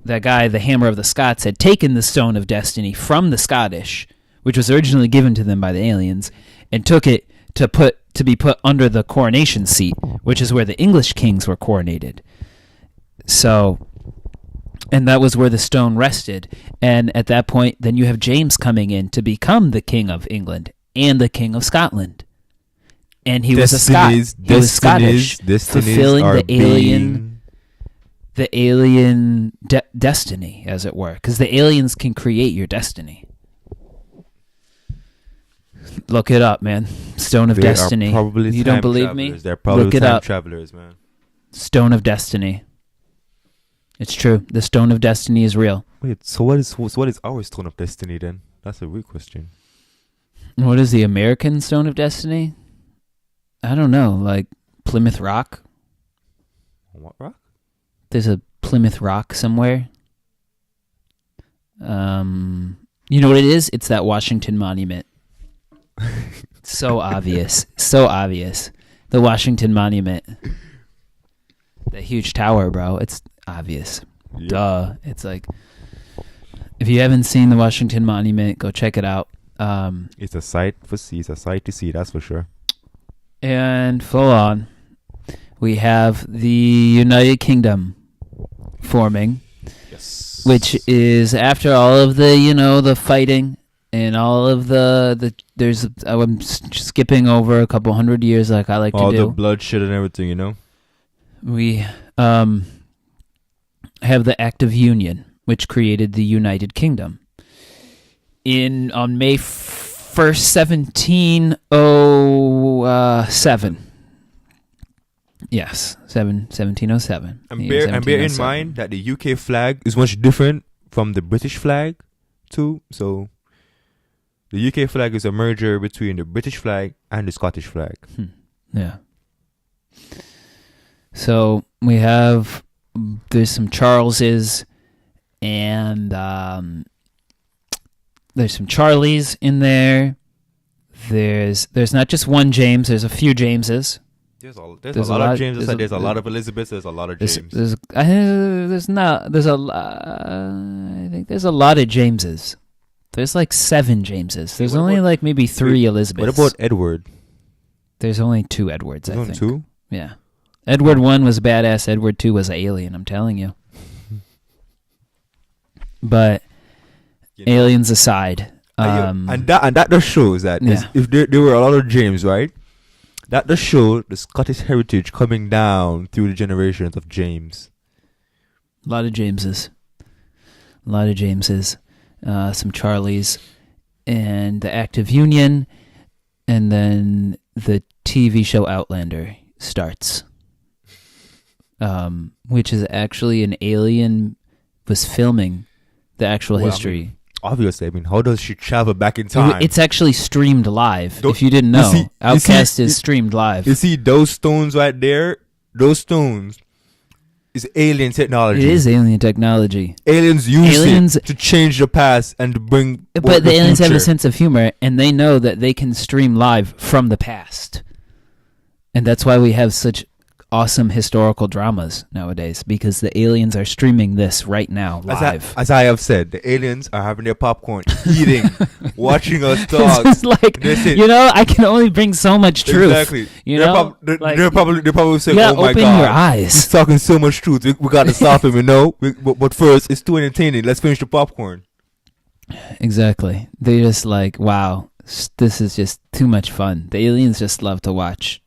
Speaker 1: that guy, the Hammer of the Scots, had taken the Stone of Destiny from the Scottish, which was originally given to them by the aliens, and took it to be put under the coronation seat, which is where the English kings were coronated. So, and that was where the stone rested. And at that point, then you have James coming in to become the King of England and the King of Scotland. And he was a Scot. He was Scottish, fulfilling the alien destiny, as it were, because the aliens can create your destiny. Look it up, man. Stone of Destiny. You don't believe me?
Speaker 2: They're probably
Speaker 1: Look it
Speaker 2: time
Speaker 1: up.
Speaker 2: travelers, man.
Speaker 1: Stone of Destiny. It's true. The Stone of Destiny is real.
Speaker 2: Wait, so what is our Stone of Destiny then? That's a real question.
Speaker 1: What is the American Stone of Destiny? I don't know. Like Plymouth Rock?
Speaker 2: What rock?
Speaker 1: There's a Plymouth Rock somewhere. You know what it is? It's that Washington Monument. So obvious. So obvious. The Washington Monument. The huge tower, bro. It's obvious.
Speaker 2: Yep.
Speaker 1: Duh. It's like, if you haven't seen the Washington Monument, go check it out.
Speaker 2: It's a sight to see, that's for sure.
Speaker 1: And full on, we have the United Kingdom forming.
Speaker 2: Yes.
Speaker 1: Which is after all of the, the fighting and all of I'm skipping over a couple hundred years like I like to do.
Speaker 2: All the bloodshed and everything,
Speaker 1: We have the Act of Union, which created the United Kingdom. On May 1st, 1707. Yes, 1707.
Speaker 2: And bear in mind that the UK flag is much different from the British flag, too. So, the UK flag is a merger between the British flag and the Scottish flag.
Speaker 1: Yeah. So, there's some Charleses, and there's some Charlies in there. There's not just one James, there's a few Jameses.
Speaker 2: There's a lot of Jameses. There's a lot of Elizabeths. There's a lot of James.
Speaker 1: I think there's a lot of Jameses. There's like 7 Jameses. There's only like maybe 3 Elizabeths.
Speaker 2: What about Edward?
Speaker 1: There's only 2 Edwards, I think.
Speaker 2: Only 2?
Speaker 1: Yeah. Edward 1 was badass. Edward 2 was an alien, I'm telling you. But aliens aside.
Speaker 2: And that just shows that if there were a lot of James, right? That does show the Scottish heritage coming down through the generations of James.
Speaker 1: A lot of Jameses. Some Charlies. And the Act of Union. And then the TV show Outlander starts. Which is actually an alien was filming the actual history.
Speaker 2: Obviously, how does she travel back in time?
Speaker 1: It's actually streamed live. If you didn't know, Outcast is streamed live.
Speaker 2: You see those stones right there? Those stones is alien technology.
Speaker 1: It is alien technology.
Speaker 2: Aliens use it to change the past and to bring.
Speaker 1: But the aliens have a sense of humor, and they know that they can stream live from the past, and that's why we have such awesome historical dramas nowadays, because the aliens are streaming this right now live.
Speaker 2: As I have said, the aliens are having their popcorn, eating, watching us talk.
Speaker 1: It's like, I can only bring so much truth.
Speaker 2: Exactly. They're probably saying, "Oh my
Speaker 1: open
Speaker 2: God,
Speaker 1: your eyes.
Speaker 2: He's talking so much truth. We got to stop him, But first, it's too entertaining. Let's finish the popcorn."
Speaker 1: Exactly. They just like, wow, this is just too much fun. The aliens just love to watch.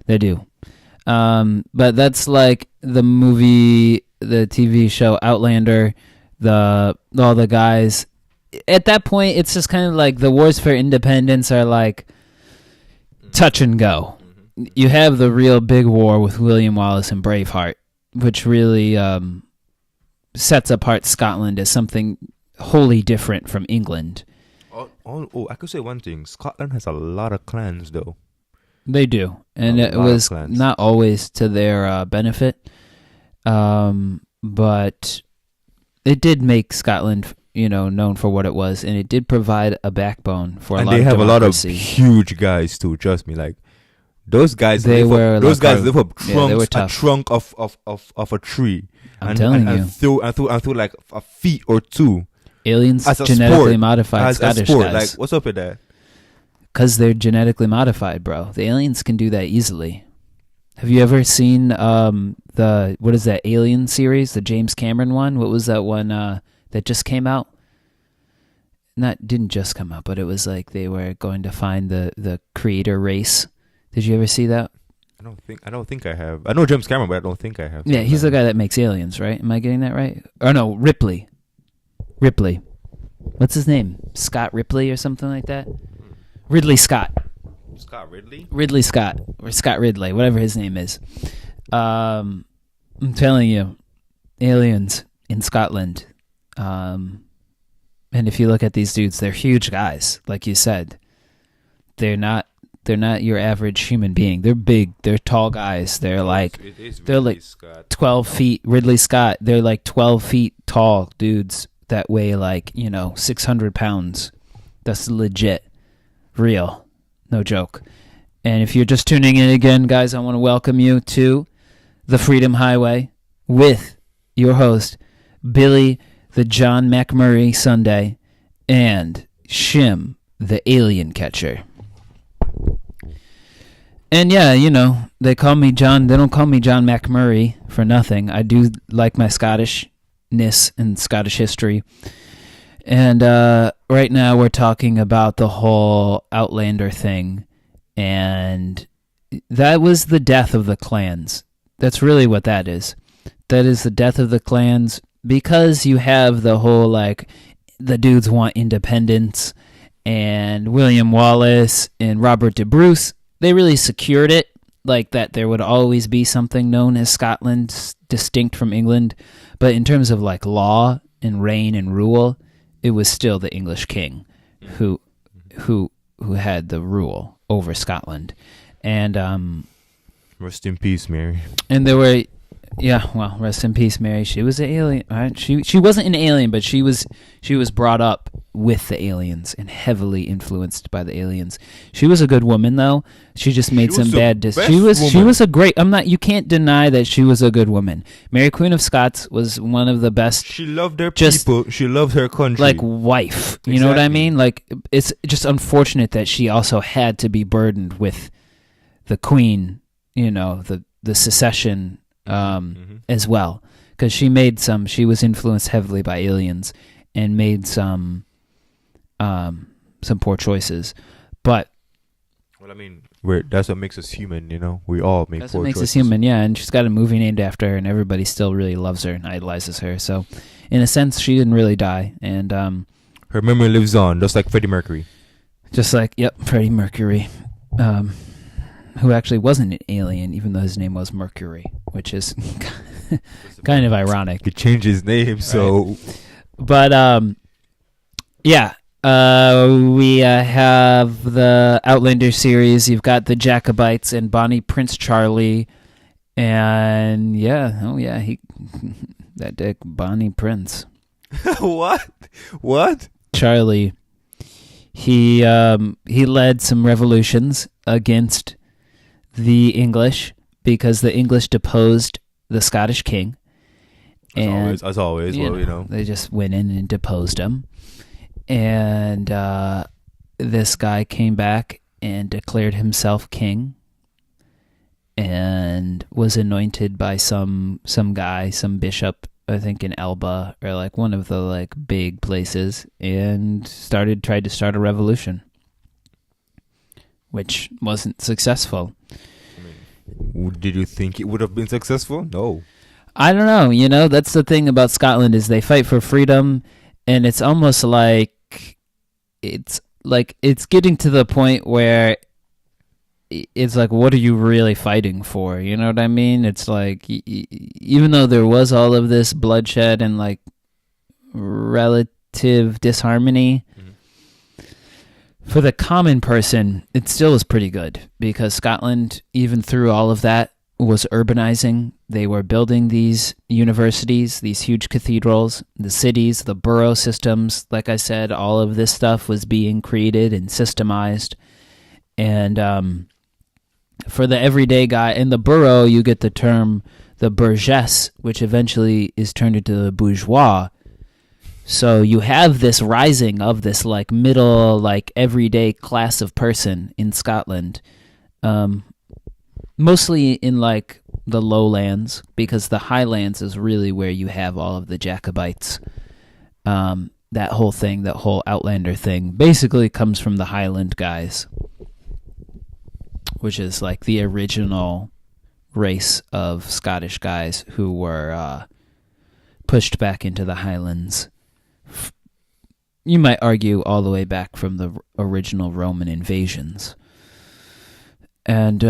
Speaker 1: They do. But that's like the movie, the TV show Outlander, all the guys. At that point, it's just kind of like the wars for independence are like touch and go. You have the real big war with William Wallace and Braveheart, which really sets apart Scotland as something wholly different from England.
Speaker 2: I could say one thing. Scotland has a lot of clans, though.
Speaker 1: They do, and it was not always to their benefit, but it did make Scotland, known for what it was, and it did provide a backbone for a lot of democracy. And they have a lot of
Speaker 2: huge guys too. Trust me, like those guys.
Speaker 1: They were
Speaker 2: live up a trunk of a tree.
Speaker 1: I'm telling you,
Speaker 2: and through like a feet or two.
Speaker 1: Aliens genetically modified Scottish guys.
Speaker 2: Like, what's up with that?
Speaker 1: Because they're genetically modified, bro. The aliens can do that easily. Have you ever seen what is that Alien series, the James Cameron one? What was that one that just came out? Didn't just come out, but it was like they were going to find the creator race. Did you ever see that?
Speaker 2: I don't think I have. I know James Cameron, but I don't think I have.
Speaker 1: Yeah, he's the guy that makes Aliens, right? Am I getting that right? Or no, Ripley. What's his name? Scott Ripley or something like that? Ridley Scott.
Speaker 2: Scott Ridley?
Speaker 1: Ridley Scott. Or Scott Ridley, whatever his name is. I'm telling you, aliens in Scotland. And if you look at these dudes, they're huge guys, like you said. They're not your average human being. They're big. They're tall guys. They're like 12 feet. Ridley Scott. They're like 12 feet tall dudes that weigh like 600 pounds. That's legit, real, no joke. And if you're just tuning in again, guys, I want to welcome you to the Freedom Highway with your host Billy the John McMurray Sunday and Shim the Alien Catcher. And yeah, they call me John. They don't call me John McMurray for nothing. I do like my Scottishness and Scottish history. And right now we're talking about the whole Outlander thing. And that was the death of the clans. That's really what that is. That is the death of the clans because you have the whole, like, the dudes want independence. And William Wallace and Robert de Bruce, they really secured it, like that there would always be something known as Scotland, distinct from England. But in terms of like law and reign and rule, it was still the English king who had the rule over Scotland. And
Speaker 2: rest in peace, Mary.
Speaker 1: And there were rest in peace, Mary. She was an alien. Right? She wasn't an alien, but she was brought up with the aliens and heavily influenced by the aliens. She was a good woman, though. She just made some bad decisions. She was a great. You can't deny that she was a good woman. Mary Queen of Scots was one of the best.
Speaker 2: She loved her people. She loved her country.
Speaker 1: Like wife. You know what I mean? Like, it's just unfortunate that she also had to be burdened with the Queen. The secession. As well, because she was influenced heavily by aliens and made some poor choices. But
Speaker 2: that's what makes us human, we all make poor choices. That's what makes us
Speaker 1: human, yeah. And she's got a movie named after her, and everybody still really loves her and idolizes her. So in a sense, she didn't really die, and
Speaker 2: her memory lives on, just like Freddie Mercury.
Speaker 1: Freddie Mercury, who actually wasn't an alien, even though his name was Mercury, which is kind of ironic.
Speaker 2: He changed his name, so.
Speaker 1: Right. But we have the Outlander series. You've got the Jacobites and Bonnie Prince Charlie, and that dick Bonnie Prince.
Speaker 2: What?
Speaker 1: Charlie. He led some revolutions against the English because the English deposed the Scottish king.
Speaker 2: As always,
Speaker 1: they just went in and deposed him. And this guy came back and declared himself king and was anointed by some guy, some bishop I think in Elba or like one of the like big places, and tried to start a revolution, which wasn't successful.
Speaker 2: Did you think it would have been successful? No.
Speaker 1: I don't know. That's the thing about Scotland is they fight for freedom, and it's almost like it's getting to the point where it's like, what are you really fighting for? You know what I mean? It's like, even though there was all of this bloodshed and like relative disharmony, for the common person, it still was pretty good, because Scotland, even through all of that, was urbanizing. They were building these universities, these huge cathedrals, the cities, the borough systems. Like I said, all of this stuff was being created and systemized. And for the everyday guy in the borough, you get the term the burgess, which eventually is turned into the bourgeois. So you have this rising of this like middle, like everyday class of person in Scotland, mostly in like the lowlands, because the highlands is really where you have all of the Jacobites. That whole thing, that whole Outlander thing, basically comes from the Highland guys, which is like the original race of Scottish guys who were pushed back into the Highlands. You might argue all the way back from the original Roman invasions. And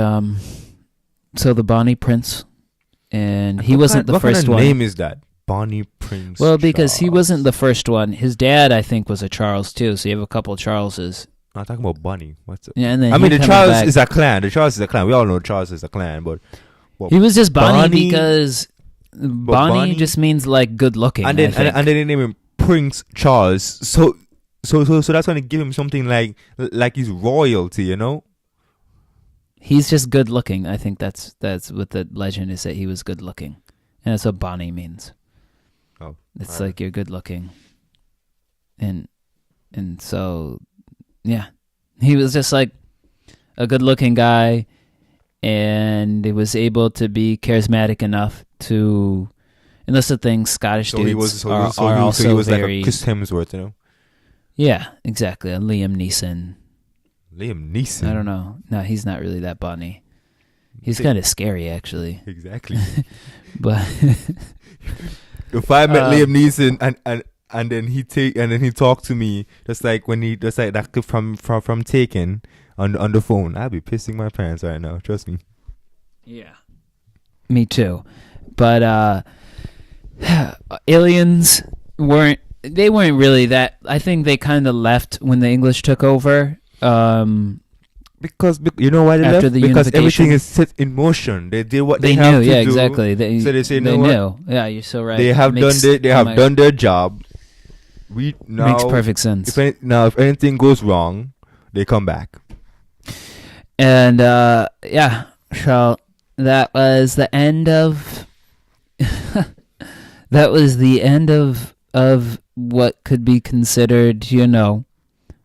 Speaker 1: so the Bonnie Prince, and he wasn't the first one.
Speaker 2: What kind of name is that? Bonnie Prince.
Speaker 1: Well, because
Speaker 2: Charles.
Speaker 1: he wasn't the first one. His dad, I think, was a Charles too. So you have a couple of Charleses.
Speaker 2: I'm talking about Bonnie. What's it?
Speaker 1: Yeah, and then
Speaker 2: I mean, the Charles is a clan. The Charles is a clan. We all know Charles is a clan, but
Speaker 1: he was just Bonnie because Bonnie just means like good looking.
Speaker 2: And then they name him Prince Charles. So that's going to give him something like his royalty, you know?
Speaker 1: He's just good looking. I think that's what the legend is, that he was good looking, and that's what Bonnie means.
Speaker 2: Oh,
Speaker 1: it's like you're good looking, and so yeah, he was just like a good looking guy, and he was able to be charismatic enough to. And that's the thing, Scottish dudes are also
Speaker 2: he was
Speaker 1: very...
Speaker 2: like a Chris Hemsworth, you know?
Speaker 1: Yeah, exactly. A Liam Neeson.
Speaker 2: Liam Neeson?
Speaker 1: I don't know. No, he's not really that Bonnie. He's kind of scary, actually.
Speaker 2: Exactly.
Speaker 1: But
Speaker 2: if I met Liam Neeson and then he talked to me, just like that clip from Taken on the phone, I'd be pissing my pants right now. Trust me.
Speaker 1: Yeah. Me too. But aliens weren't really that. I think they kind of left when the English took over.
Speaker 2: Because you know why they
Speaker 1: after
Speaker 2: left?
Speaker 1: The
Speaker 2: because
Speaker 1: unification.
Speaker 2: Everything is set in motion. They did what they
Speaker 1: knew.
Speaker 2: have to
Speaker 1: Yeah,
Speaker 2: do.
Speaker 1: exactly.
Speaker 2: So they say,
Speaker 1: they
Speaker 2: no,
Speaker 1: knew.
Speaker 2: what?
Speaker 1: Yeah, you're so right.
Speaker 2: They have done their job.
Speaker 1: Makes perfect sense.
Speaker 2: If anything goes wrong, they come back.
Speaker 1: And yeah, so that was the end of that was the end of what could be considered,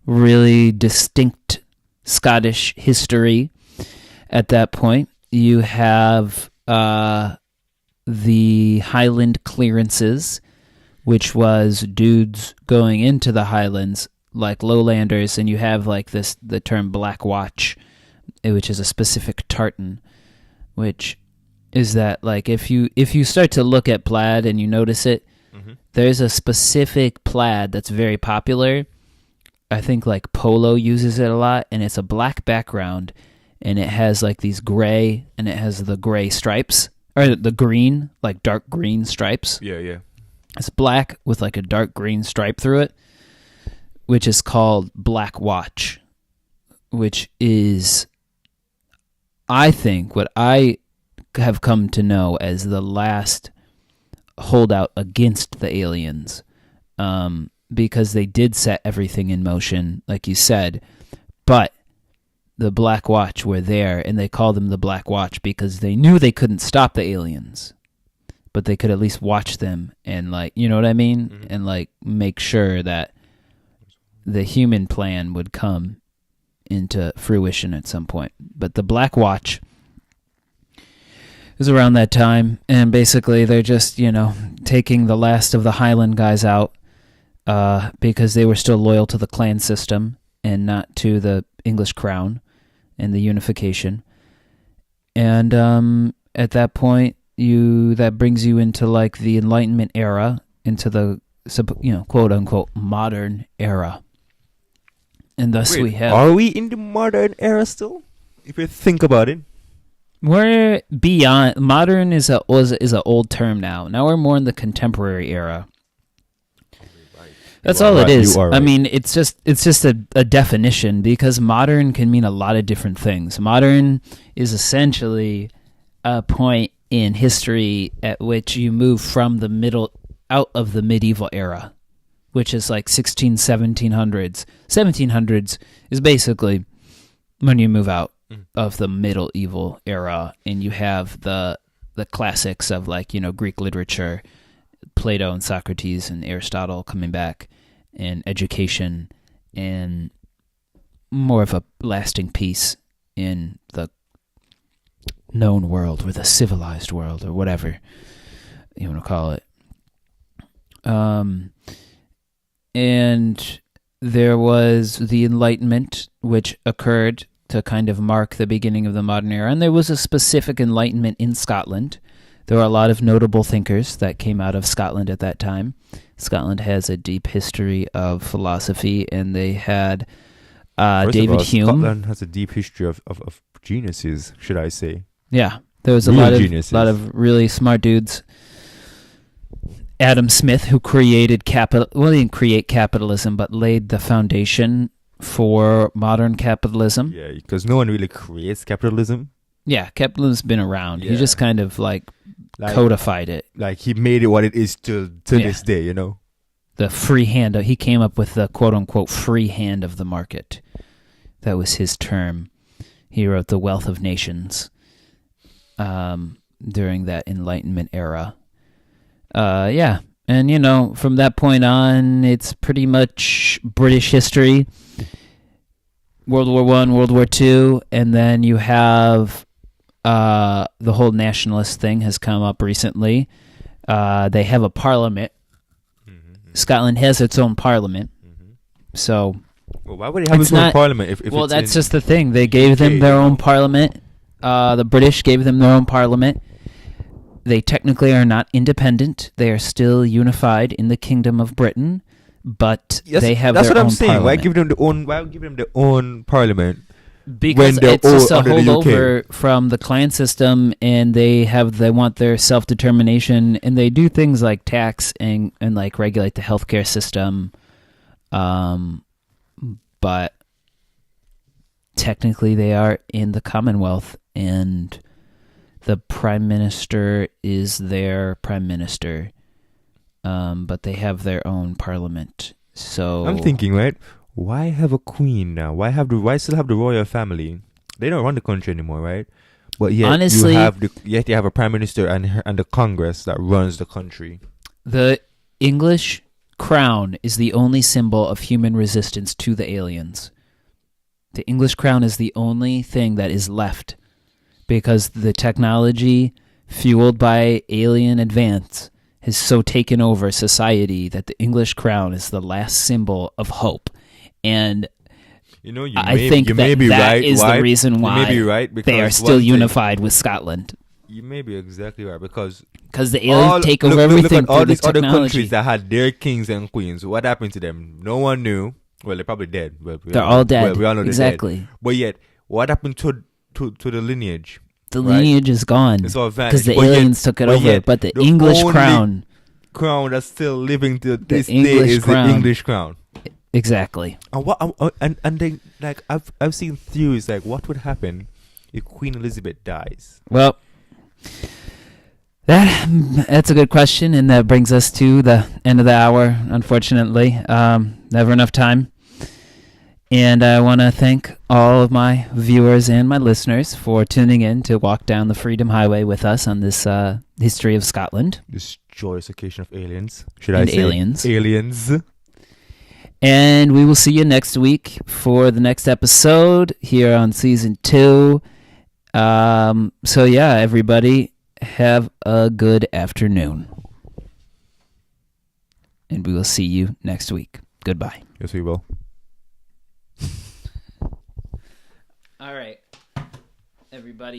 Speaker 1: really distinct Scottish history. At that point, you have the Highland clearances, which was dudes going into the Highlands like lowlanders, and you have like the term Black Watch, which is a specific tartan, which is that like if you start to look at plaid and you notice it, there's a specific plaid that's very popular. I think like Polo uses it a lot, and it's a black background, and it has like these gray, and it has the gray stripes, or the green, like dark green stripes.
Speaker 2: Yeah.
Speaker 1: It's black with like a dark green stripe through it, which is called Black Watch, which is, I think, what I have come to know as the last holdout against the aliens, because they did set everything in motion, like you said, but the Black Watch were there, and they called them the Black Watch because they knew they couldn't stop the aliens, but they could at least watch them and, like, you know what I mean? And like make sure that the human plan would come into fruition at some point. But the Black Watch It was around that time, and basically they're just, taking the last of the Highland guys out because they were still loyal to the clan system and not to the English crown and the unification. And at that point, that brings you into like the Enlightenment era, into the quote unquote modern era. And thus
Speaker 2: Wait,
Speaker 1: we have.
Speaker 2: Are we in the modern era still? If you think about it.
Speaker 1: We're beyond. Modern is a old term now. Now we're more in the contemporary era. That's all it is. I mean, it's just a definition, because modern can mean a lot of different things. Modern is essentially a point in history at which you move from out of the medieval era, which is like 1700s. 1700s is basically when you move out of the medieval era, and you have the classics of like, Greek literature, Plato and Socrates and Aristotle coming back, and education, and more of a lasting peace in the known world, or the civilized world, or whatever you want to call it. And there was the Enlightenment, which occurred to kind of mark the beginning of the modern era, and there was a specific Enlightenment in Scotland. There were a lot of notable thinkers that came out of Scotland at that time. Scotland has a deep history of philosophy, and they had David Hume.
Speaker 2: Scotland has a deep history of geniuses, should I say.
Speaker 1: Yeah, there was a lot of really smart dudes. Adam Smith, who created he didn't create capitalism, but laid the foundation for modern capitalism.
Speaker 2: Yeah, because no one really creates capitalism.
Speaker 1: Yeah, capitalism's been around. Yeah. He just kind of like codified it.
Speaker 2: Like he made it what it is to this day,
Speaker 1: The free hand. He came up with the quote-unquote free hand of the market. That was his term. He wrote The Wealth of Nations during that Enlightenment era. Yeah. And, from that point on, it's pretty much British history. World War I, World War II, and then you have the whole nationalist thing has come up recently. They have a parliament. Mm-hmm. Scotland has its own parliament. Mm-hmm. So,
Speaker 2: well, why would they have its own parliament? If
Speaker 1: that's just the thing. They gave them their own parliament. The British gave them their own parliament. They technically are not independent. They are still unified in the Kingdom of Britain, but they have their own parliament. That's what I'm saying.
Speaker 2: Why give them their own parliament?
Speaker 1: Because it's just a holdover from the clan system, and they want their self-determination, and they do things like tax and like regulate the healthcare system. But technically they are in the Commonwealth, and the Prime Minister is their Prime Minister. But they have their own parliament. So
Speaker 2: I'm thinking, right? Why have a queen now? Why still have the royal family? They don't run the country anymore, right? But yet honestly, you have a prime minister and the Congress that runs the country.
Speaker 1: The English crown is the only symbol of human resistance to the aliens. The English crown is the only thing that is left, because the technology fueled by alien advance has so taken over society that the English crown is the last symbol of hope. And I think that is the reason why they are still unified with Scotland.
Speaker 2: You may be exactly right, because
Speaker 1: the aliens take over everything.
Speaker 2: Look at all these other countries that had their kings and queens. What happened to them? No one knew. Well, they're probably dead.
Speaker 1: They're all dead.
Speaker 2: We all know
Speaker 1: exactly.
Speaker 2: They're dead. But yet, what happened to the lineage?
Speaker 1: The lineage is gone.
Speaker 2: It's all vanished.
Speaker 1: Because the aliens took it over. But the English crown
Speaker 2: that's still living to this day is the English crown.
Speaker 1: Exactly.
Speaker 2: And they, like, I've seen theories like, what would happen if Queen Elizabeth dies?
Speaker 1: Well, that's a good question, and that brings us to the end of the hour. Unfortunately, never enough time. And I want to thank all of my viewers and my listeners for tuning in to walk down the Freedom Highway with us on this history of Scotland.
Speaker 2: This joyous occasion of aliens.
Speaker 1: Aliens. And we will see you next week for the next episode here on Season 2. So yeah, everybody, have a good afternoon. And we will see you next week. Goodbye.
Speaker 2: Yes, we will.
Speaker 1: All right, everybody.